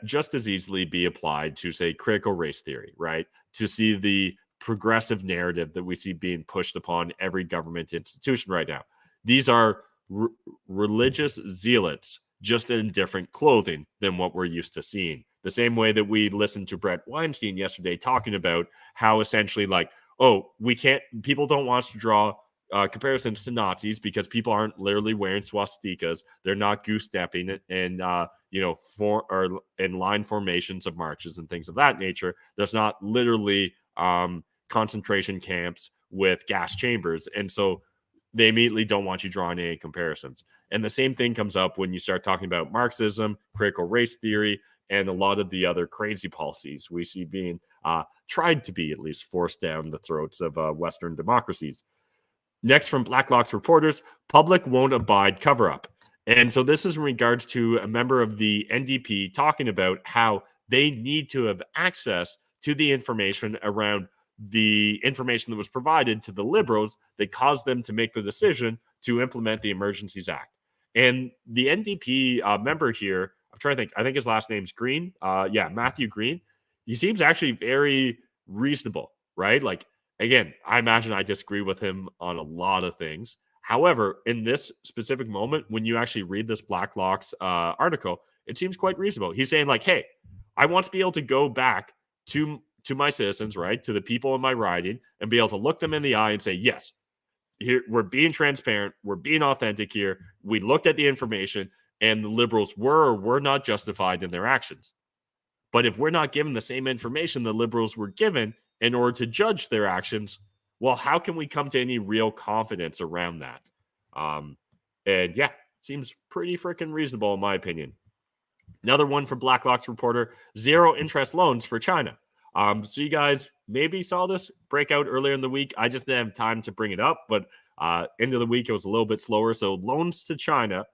just as easily, be applied to, say, critical race theory, right? To see the progressive narrative that we see being pushed upon every government institution right now. These are religious zealots, just in different clothing than what we're used to seeing. The same way that we listened to Brett Weinstein yesterday talking about how essentially, like, oh, people don't want us to draw comparisons to Nazis because people aren't literally wearing swastikas. They're not goose stepping and in line formations of marches and things of that nature. There's not literally concentration camps with gas chambers, and so they immediately don't want you drawing any comparisons. And the same thing comes up when you start talking about Marxism, critical race theory, and a lot of the other crazy policies we see being tried to be at least forced down the throats of Western democracies. Next, from Blacklock's reporters, public won't abide cover-up. And so this is in regards to a member of the NDP talking about how they need to have access to the information around the information that was provided to the Liberals that caused them to make the decision to implement the Emergencies Act. And the NDP member here, I'm trying to think, I think his last name's Green. Matthew Green. He seems actually very reasonable, right? Like, again, I imagine I disagree with him on a lot of things. However, in this specific moment, when you actually read this Blacklock's article, it seems quite reasonable. He's saying, like, hey, I want to be able to go back to my citizens, right, to the people in my riding, and be able to look them in the eye and say, yes, here we're being transparent, we're being authentic here. We looked at the information, and the Liberals were or were not justified in their actions. But if we're not given the same information the Liberals were given in order to judge their actions, well, how can we come to any real confidence around that? Seems pretty freaking reasonable in my opinion. Another one from Blacklock's reporter, zero interest loans for China. So you guys maybe saw this breakout earlier in the week. I just didn't have time to bring it up, but end of the week it was a little bit slower. So loans to China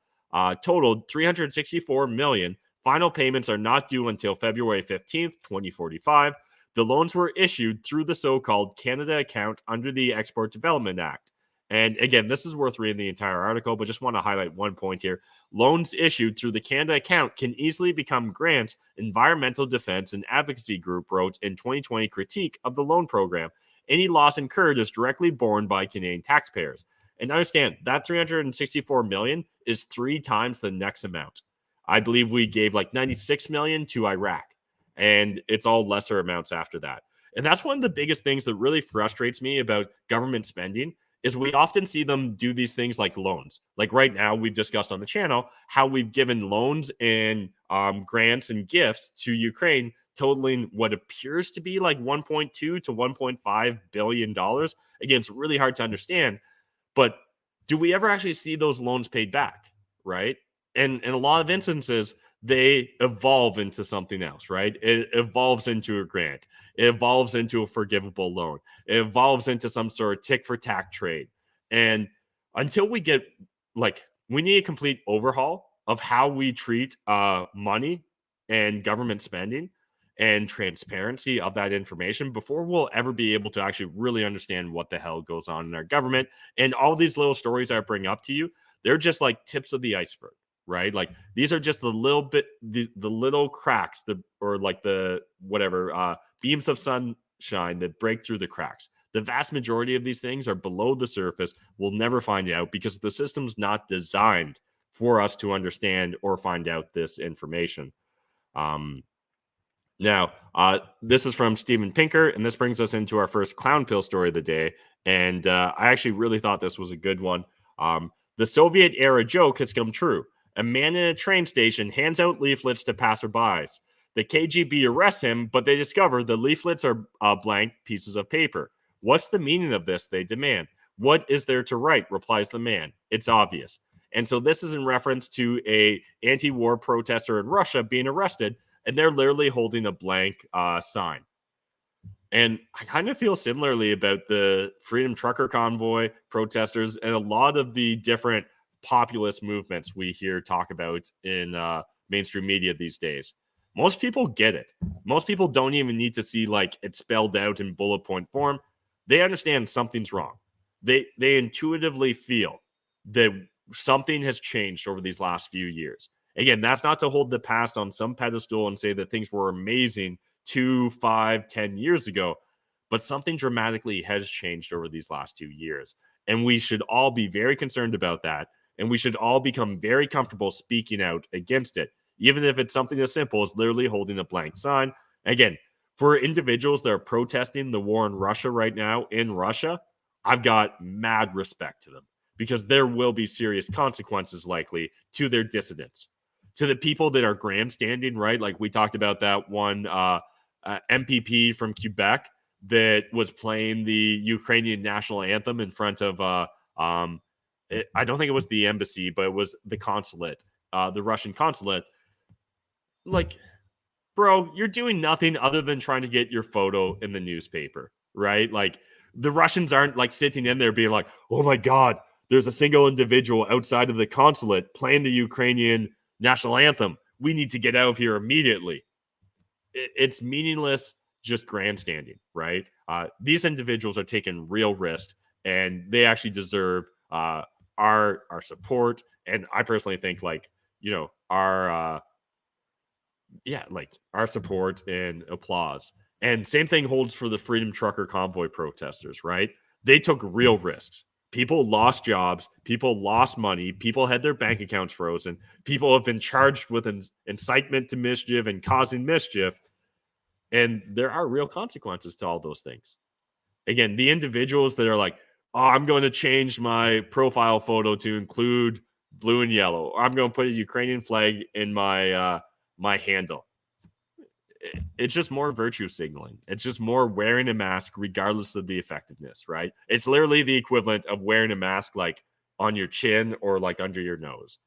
totaled $364 million. Final payments are not due until February 15th, 2045. The loans were issued through the so-called Canada account under the Export Development Act. And again, this is worth reading the entire article, but just want to highlight one point here. Loans issued through the Canada account can easily become grants, Environmental Defense and Advocacy Group wrote in 2020 critique of the loan program. Any loss incurred is directly borne by Canadian taxpayers. And understand, that $364 million is 3 times the next amount. I believe we gave like $96 million to Iraq, and it's all lesser amounts after that. And that's one of the biggest things that really frustrates me about government spending is we often see them do these things like loans. Like right now, we've discussed on the channel how we've given loans and grants and gifts to Ukraine totaling what appears to be like $1.2 to $1.5 billion. Again, it's really hard to understand, but do we ever actually see those loans paid back, right? And in a lot of instances, they evolve into something else, right? It evolves into a grant. It evolves into a forgivable loan. It evolves into some sort of tick for tack trade. And until we get, we need a complete overhaul of how we treat money and government spending and transparency of that information before we'll ever be able to actually really understand what the hell goes on in our government. And all these little stories I bring up to you, they're just like tips of the iceberg. Right, like these are just the little bit, the little cracks, beams of sunshine that break through the cracks. The vast majority of these things are below the surface. We'll never find out because the system's not designed for us to understand or find out this information. Now, this is from Steven Pinker, and this brings us into our first clown pill story of the day. And I actually really thought this was a good one. The Soviet era joke has come true. A man in a train station hands out leaflets to passerbys. The KGB arrests him, but they discover the leaflets are blank pieces of paper. What's the meaning of this? They demand. What is there to write? Replies the man. It's obvious. And so this is in reference to a anti-war protester in Russia being arrested and they're literally holding a blank sign. And I kind of feel similarly about the Freedom Trucker Convoy protesters and a lot of the different populist movements we hear talk about in mainstream media these days. Most people get it. Most people don't even need to see like it spelled out in bullet point form. They understand something's wrong. They intuitively feel that something has changed over these last few years. Again, that's not to hold the past on some pedestal and say that things were amazing 2, 5, 10 years ago, but something dramatically has changed over these last 2 years. And we should all be very concerned about that. And we should all become very comfortable speaking out against it, even if it's something as simple as literally holding a blank sign. Again, for individuals that are protesting the war in Russia right now in Russia, I've got mad respect to them because there will be serious consequences likely to their dissidents. To the people that are grandstanding, right? Like we talked about that one MPP from Quebec that was playing the Ukrainian national anthem in front of I don't think it was the embassy, but it was the consulate, the Russian consulate. Like, bro, you're doing nothing other than trying to get your photo in the newspaper, right? Like, the Russians aren't like sitting in there being like, oh my God, there's a single individual outside of the consulate playing the Ukrainian national anthem. We need to get out of here immediately. It's meaningless, just grandstanding, right? These individuals are taking real risks, and they actually deserve our support. And I personally think, like, our our support and applause. And same thing holds for the Freedom Trucker Convoy protesters, right? They took real risks. People lost jobs, people lost money, people had their bank accounts frozen, people have been charged with incitement to mischief and causing mischief. And there are real consequences to all those things. Again, the individuals that are like, oh, I'm going to change my profile photo to include blue and yellow, or I'm going to put a Ukrainian flag in my my handle. It's just more virtue signaling. It's just more wearing a mask regardless of the effectiveness, right? It's literally the equivalent of wearing a mask like on your chin or like under your nose.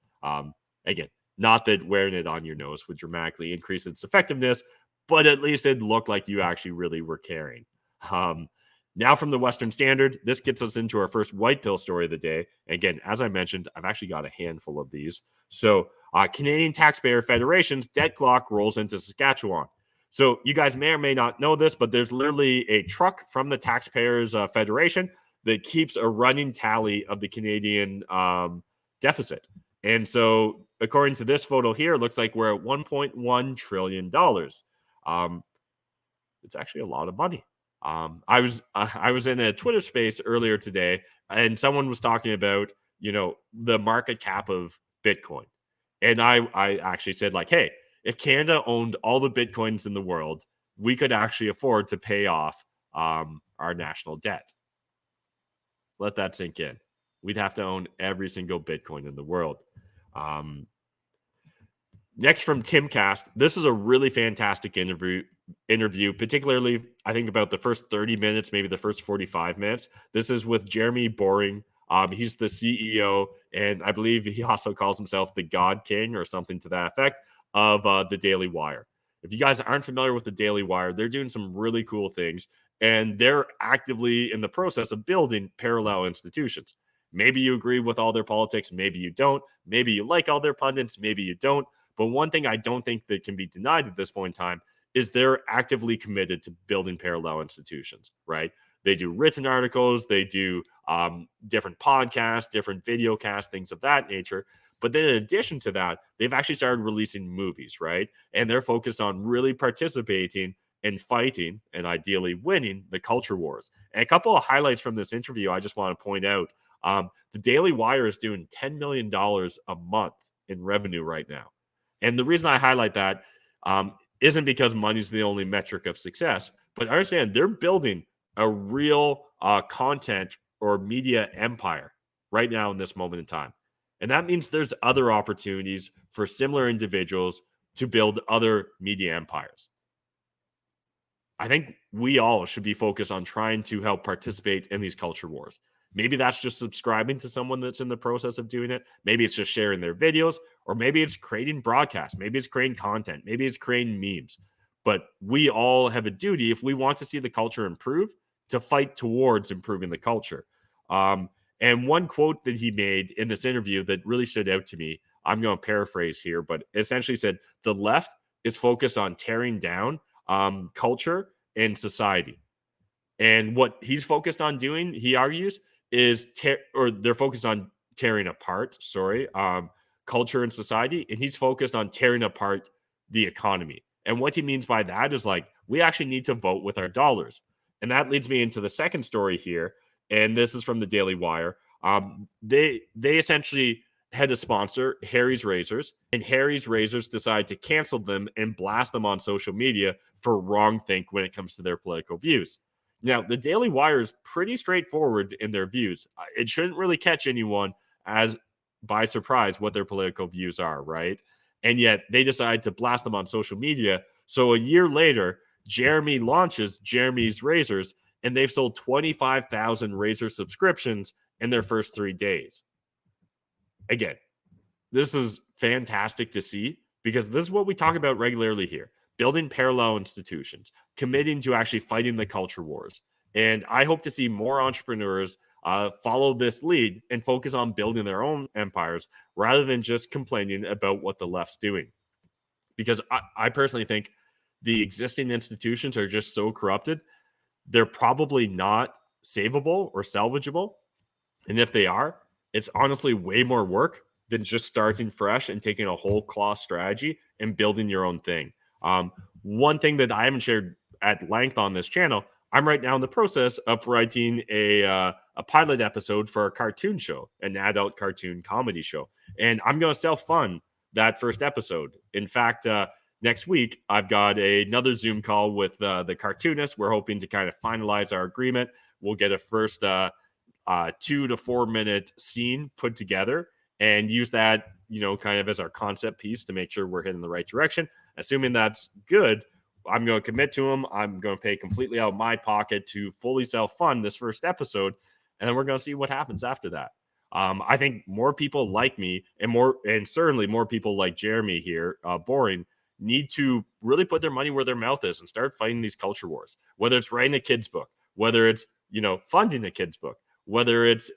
Again, not that wearing it on your nose would dramatically increase its effectiveness, but at least it looked like you actually really were caring. Now from the Western Standard, this gets us into our first white pill story of the day. Again, as I mentioned, I've actually got a handful of these. So Canadian Taxpayer Federation's debt clock rolls into Saskatchewan. So you guys may or may not know this, but there's literally a truck from the Taxpayers Federation that keeps a running tally of the Canadian deficit. And so according to this photo here, it looks like we're at $1.1 trillion. It's actually a lot of money. I was in a Twitter space earlier today, and someone was talking about, the market cap of Bitcoin. And I actually said, like, hey, if Canada owned all the Bitcoins in the world, we could actually afford to pay off our national debt. Let that sink in. We'd have to own every single Bitcoin in the world. Next from Timcast, this is a really fantastic interview, particularly, I think, about the first 30 minutes, maybe the first 45 minutes. This is with Jeremy Boring. He's the CEO, and I believe he also calls himself the God King or something to that effect of the Daily Wire. If you guys aren't familiar with the Daily Wire, they're doing some really cool things, and they're actively in the process of building parallel institutions. Maybe you agree with all their politics, maybe you don't. Maybe you like all their pundits, maybe you don't. But one thing I don't think that can be denied at this point in time is they're actively committed to building parallel institutions, right? They do written articles, they do different podcasts, different video casts, things of that nature. But then in addition to that, they've actually started releasing movies, right? And they're focused on really participating and fighting and ideally winning the culture wars. And a couple of highlights from this interview I just want to point out. The Daily Wire is doing $10 million a month in revenue right now. And the reason I highlight that isn't because money's the only metric of success, but understand they're building a real content or media empire right now in this moment in time. And that means there's other opportunities for similar individuals to build other media empires. I think we all should be focused on trying to help participate in these culture wars. Maybe that's just subscribing to someone that's in the process of doing it. Maybe it's just sharing their videos, or maybe it's creating broadcasts. Maybe it's creating content. Maybe it's creating memes. But we all have a duty, if we want to see the culture improve, to fight towards improving the culture. And one quote that he made in this interview that really stood out to me, I'm going to paraphrase here, but essentially said the left is focused on tearing down culture and society. And what he's focused on doing, he argues, is they're focused on tearing apart, culture and society, and he's focused on tearing apart the economy. And what he means by that is like, we actually need to vote with our dollars. And that leads me into the second story here, and this is from the Daily Wire. They essentially had a sponsor, Harry's Razors, and Harry's Razors decided to cancel them and blast them on social media for wrongthink when it comes to their political views. Now, the Daily Wire is pretty straightforward in their views. It shouldn't really catch anyone as by surprise what their political views are, right? And yet they decide to blast them on social media. So a year later, Jeremy launches Jeremy's Razors, and they've sold 25,000 Razor subscriptions in their first 3 days. Again, this is fantastic to see, because this is what we talk about regularly here. Building parallel institutions, committing to actually fighting the culture wars. And I hope to see more entrepreneurs follow this lead and focus on building their own empires rather than just complaining about what the left's doing. Because I personally think the existing institutions are just so corrupted, they're probably not savable or salvageable. And if they are, it's honestly way more work than just starting fresh and taking a whole cloth strategy and building your own thing. One thing that I haven't shared at length on this channel, I'm right now in the process of writing a pilot episode for a cartoon show, an adult cartoon comedy show. And I'm going to self-fund that first episode. In fact, next week, I've got another Zoom call with the cartoonist. We're hoping to kind of finalize our agreement. We'll get a first 2 to 4 minute scene put together and use that, kind of as our concept piece to make sure we're heading in the right direction. Assuming that's good, I'm going to commit to them. I'm going to pay completely out of my pocket to fully self-fund this first episode, and then we're going to see what happens after that. I think more people like me and certainly more people like Jeremy here, Boring, need to really put their money where their mouth is and start fighting these culture wars, whether it's writing a kid's book, whether it's, funding a kid's book, whether it's,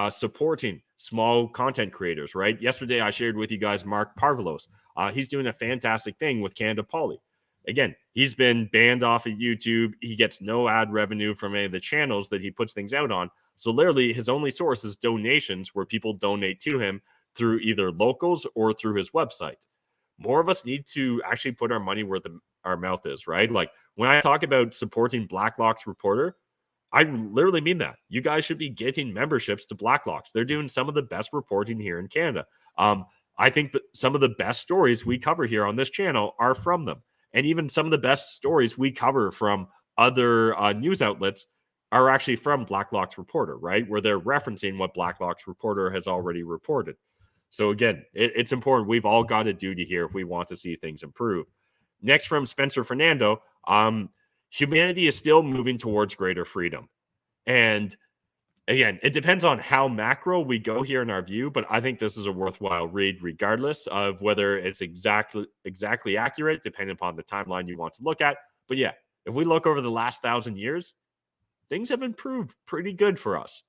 supporting small content creators, right? Yesterday, I shared with you guys Mark Parvelos. He's doing a fantastic thing with Canada Poly. Again, he's been banned off of YouTube. He gets no ad revenue from any of the channels that he puts things out on. So literally, his only source is donations where people donate to him through either locals or through his website. More of us need to actually put our money where our mouth is, right? Like when I talk about supporting Blacklock's Reporter, I literally mean that. You guys should be getting memberships to Blacklocks. They're doing some of the best reporting here in Canada. I think that some of the best stories we cover here on this channel are from them. And even some of the best stories we cover from other news outlets are actually from Blacklock's Reporter, right? Where they're referencing what Blacklock's Reporter has already reported. So again, it's important. We've all got a duty here if we want to see things improve. Next from Spencer Fernando, humanity is still moving towards greater freedom. And again, it depends on how macro we go here in our view, but I think this is a worthwhile read regardless of whether it's exactly accurate, depending upon the timeline you want to look at. But yeah, if we look over the last 1,000 years, things have improved pretty good for us,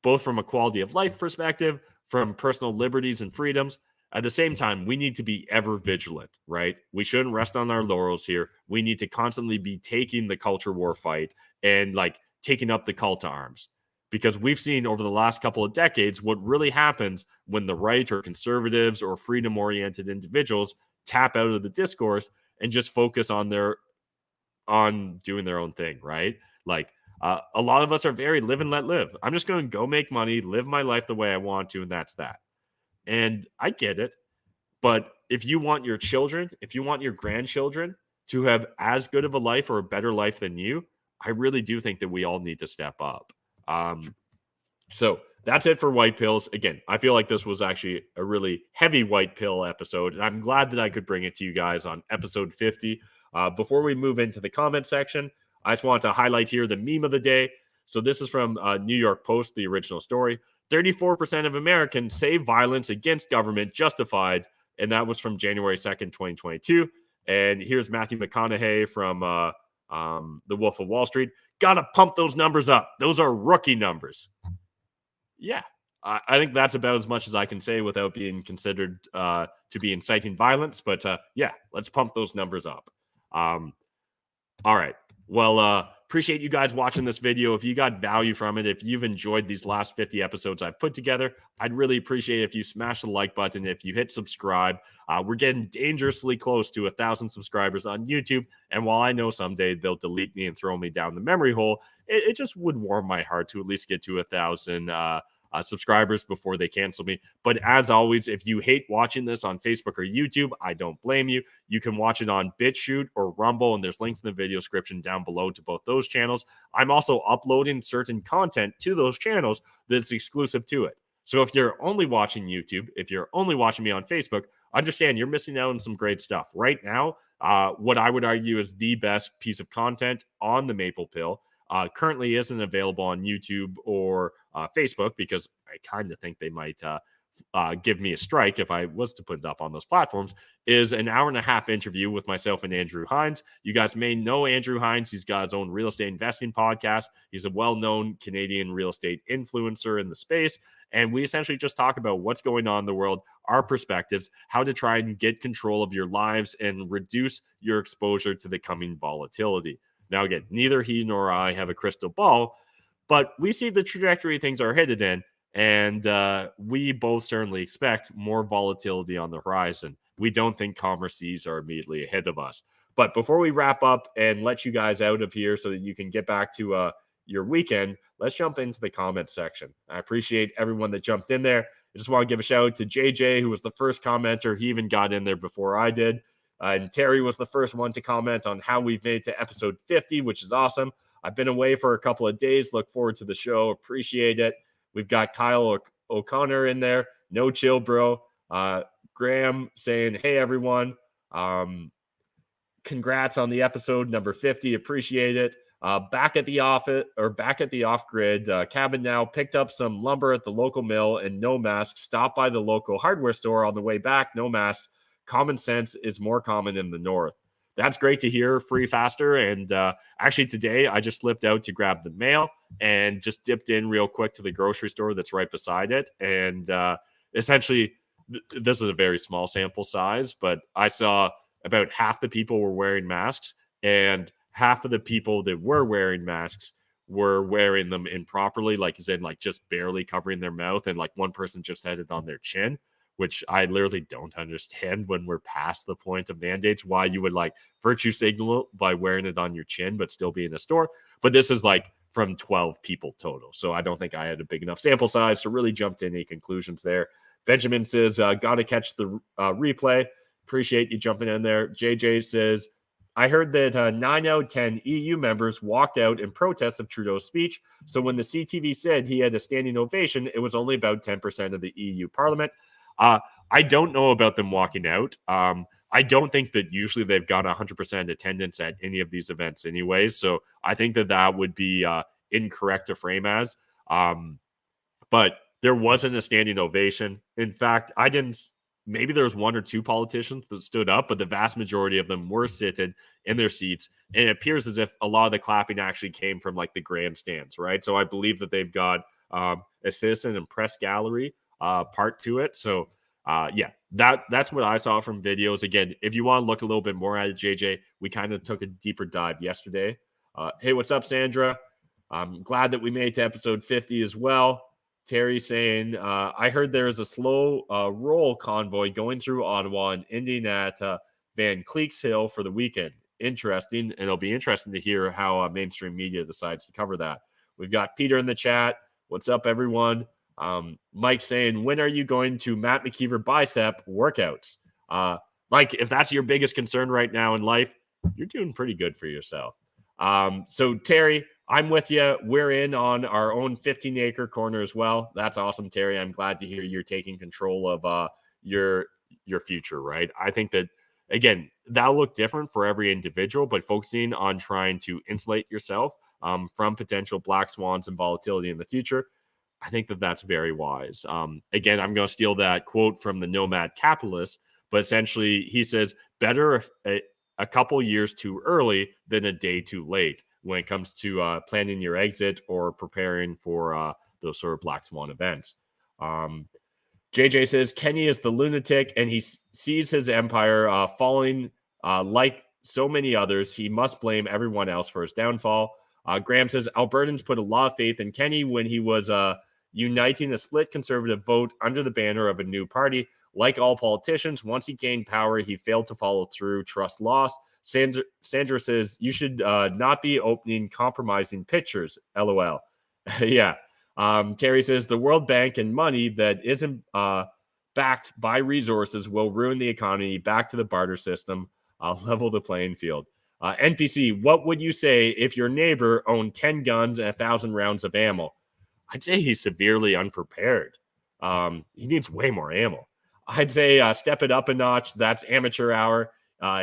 both from a quality of life perspective, from personal liberties and freedoms. At the same time, we need to be ever vigilant, right? We shouldn't rest on our laurels here. We need to constantly be taking the culture war fight and taking up the call to arms. Because we've seen over the last couple of decades what really happens when the right or conservatives or freedom-oriented individuals tap out of the discourse and just focus on doing their own thing, right? A lot of us are very live and let live. I'm just going to go make money, live my life the way I want to, and that's that. And I get it. But if you want your children, if you want your grandchildren to have as good of a life or a better life than you, I really do think that we all need to step up. So that's it for white pills. Again, I feel like this was actually a really heavy white pill episode, and I'm glad that I could bring it to you guys on episode 50. Before we move into the comment section, I just want to highlight here the meme of the day. So this is from New York Post, the original story. 34% of Americans say violence against government justified. And that was from January 2nd, 2022. And here's Matthew McConaughey from The Wolf of Wall Street. Gotta pump those numbers up. Those are rookie numbers. Yeah, I think that's about as much as I can say without being considered to be inciting violence. But yeah, let's pump those numbers up. All right. Well, appreciate you guys watching this video. If you got value from it, if you've enjoyed these last 50 episodes I've put together, I'd really appreciate it if you smash the like button, if you hit subscribe. We're getting dangerously close to 1,000 subscribers on YouTube. And while I know someday they'll delete me and throw me down the memory hole, it just would warm my heart to at least get to 1,000 subscribers before they cancel me. But as always, if you hate watching this on Facebook or YouTube, I don't blame you. You can watch it on BitChute or Rumble, and there's links in the video description down below to both those channels. I'm also uploading certain content to those channels that's exclusive to it. So if you're only watching YouTube, if you're only watching me on Facebook, understand you're missing out on some great stuff. Right now, what I would argue is the best piece of content on the Maple Pill currently isn't available on YouTube or Facebook, because I kind of think they might give me a strike if I was to put it up on those platforms, is an 1.5-hour interview with myself and Andrew Hines. You guys may know Andrew Hines. He's got his own real estate investing podcast. He's a well-known Canadian real estate influencer in the space. And we essentially just talk about what's going on in the world, our perspectives, how to try and get control of your lives and reduce your exposure to the coming volatility. Now, again, neither he nor I have a crystal ball, but we see the trajectory things are headed in, and we both certainly expect more volatility on the horizon. We don't think calmer seas are immediately ahead of us. But before we wrap up and let you guys out of here so that you can get back to your weekend, let's jump into the comments section. I appreciate everyone that jumped in there. I just want to give a shout out to JJ, who was the first commenter. He even got in there before I did. And Terry was the first one to comment on how we've made it to episode 50, which is awesome. I've been away for a couple of days. Look forward to the show. Appreciate it. We've got Kyle O'Connor in there. No chill, bro. Graham saying, hey, everyone. Congrats on the episode number 50. Appreciate it. Back at the office, or back at the off-grid cabin now. Picked up some lumber at the local mill and no mask. Stopped by the local hardware store on the way back. No mask. Common sense is more common in the north. That's great to hear, Free Faster. And actually today I just slipped out to grab the mail and just dipped in real quick to the grocery store that's right beside it. And essentially, this is a very small sample size, but I saw about half the people were wearing masks, and half of the people that were wearing masks were wearing them improperly, like as in like just barely covering their mouth, and like one person just had it on their chin, which I literally don't understand when we're past the point of mandates, why you would like virtue signal by wearing it on your chin, but still be in a store. But this is like from 12 people total. So I don't think I had a big enough sample size to really jump to any conclusions there. Benjamin says, got to catch the replay. Appreciate you jumping in there. JJ says, I heard that 9 out of 10 EU members walked out in protest of Trudeau's speech. So when the CTV said he had a standing ovation, it was only about 10% of the EU parliament. I don't know about them walking out. I don't think that usually they've got 100% attendance at any of these events anyways. So I think that that would be incorrect to frame as. But there wasn't a standing ovation. In fact, maybe there was one or two politicians that stood up, but the vast majority of them were seated in their seats. And it appears as if a lot of the clapping actually came from like the grandstands, right? So I believe that they've got a citizen and press gallery part to it. So yeah, that's what I saw from videos. Again, if you want to look a little bit more at it, JJ, we kind of took a deeper dive yesterday. Hey, what's up, Sandra? I'm glad that we made it to episode 50 as well. Terry saying, I heard there is a slow roll convoy going through Ottawa and ending at Van Cleek's Hill for the weekend. Interesting. And it'll be interesting to hear how mainstream media decides to cover that. We've got Peter in the chat. What's up, everyone? Mike saying, when are you going to Matt McKeever bicep workouts? Mike, if that's your biggest concern right now in life, you're doing pretty good for yourself. So Terry, I'm with you. We're in on our own 15-acre corner as well. That's awesome, Terry. I'm glad to hear you're taking control of your future, right? I think that, again, that'll look different for every individual, but focusing on trying to insulate yourself from potential black swans and volatility in the future. I think that that's very wise. Again, I'm going to steal that quote from the Nomad Capitalist, but essentially he says, better a couple years too early than a day too late when it comes to planning your exit or preparing for those sort of black swan events. JJ says, Kenny is the lunatic and he sees his empire falling like so many others. He must blame everyone else for his downfall. Graham says, Albertans put a lot of faith in Kenny when he was uniting the split conservative vote under the banner of a new party. Like all politicians, once he gained power, he failed to follow through. Trust lost. Sandra says, you should not be opening compromising pictures. LOL. Yeah. Terry says, the World Bank and money that isn't backed by resources will ruin the economy. Back to the barter system. Level the playing field. NPC, what would you say if your neighbor owned 10 guns and 1,000 rounds of ammo? I'd say he's severely unprepared. He needs way more ammo. I'd say step it up a notch. That's amateur hour.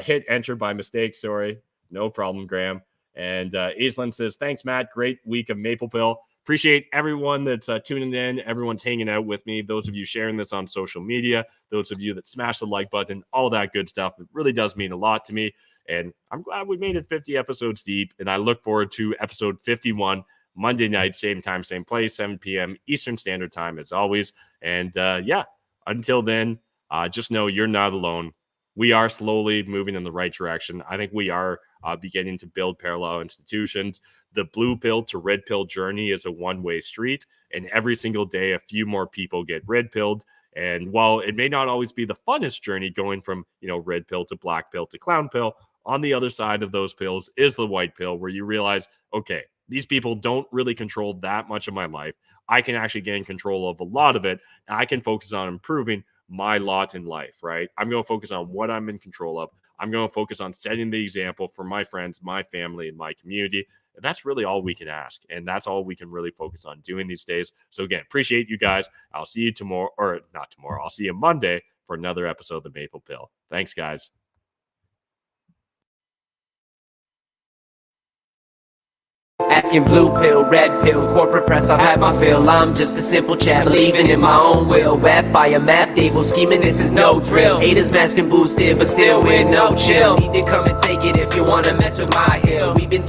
Hit enter by mistake. Sorry. No problem, Graham. And Aislinn says, thanks, Matt. Great week of Maple Pill. Appreciate everyone that's tuning in. Everyone's hanging out with me. Those of you sharing this on social media. Those of you that smash the like button. All that good stuff. It really does mean a lot to me. And I'm glad we made it 50 episodes deep. And I look forward to episode 51, Monday night, same time, same place, 7 p.m. Eastern Standard Time, as always. And yeah, until then, just know you're not alone. We are slowly moving in the right direction. I think we are beginning to build parallel institutions. The blue pill to red pill journey is a one-way street. And every single day, a few more people get red pilled. And while it may not always be the funnest journey going from, red pill to black pill to clown pill, on the other side of those pills is the white pill, where you realize, okay, these people don't really control that much of my life. I can actually gain control of a lot of it. And I can focus on improving my lot in life, right? I'm going to focus on what I'm in control of. I'm going to focus on setting the example for my friends, my family, and my community. And that's really all we can ask. And that's all we can really focus on doing these days. So again, appreciate you guys. I'll see you tomorrow, or not tomorrow. I'll see you Monday for another episode of The Maple Pill. Thanks, guys. Asking blue pill, red pill, corporate press, I've had my fill. I'm just a simple chap, believing in my own will. Web fire, math table, scheming, this is no drill. Haters masking boosted, but still with no chill. Need to come and take it if you wanna mess with my hill. We've been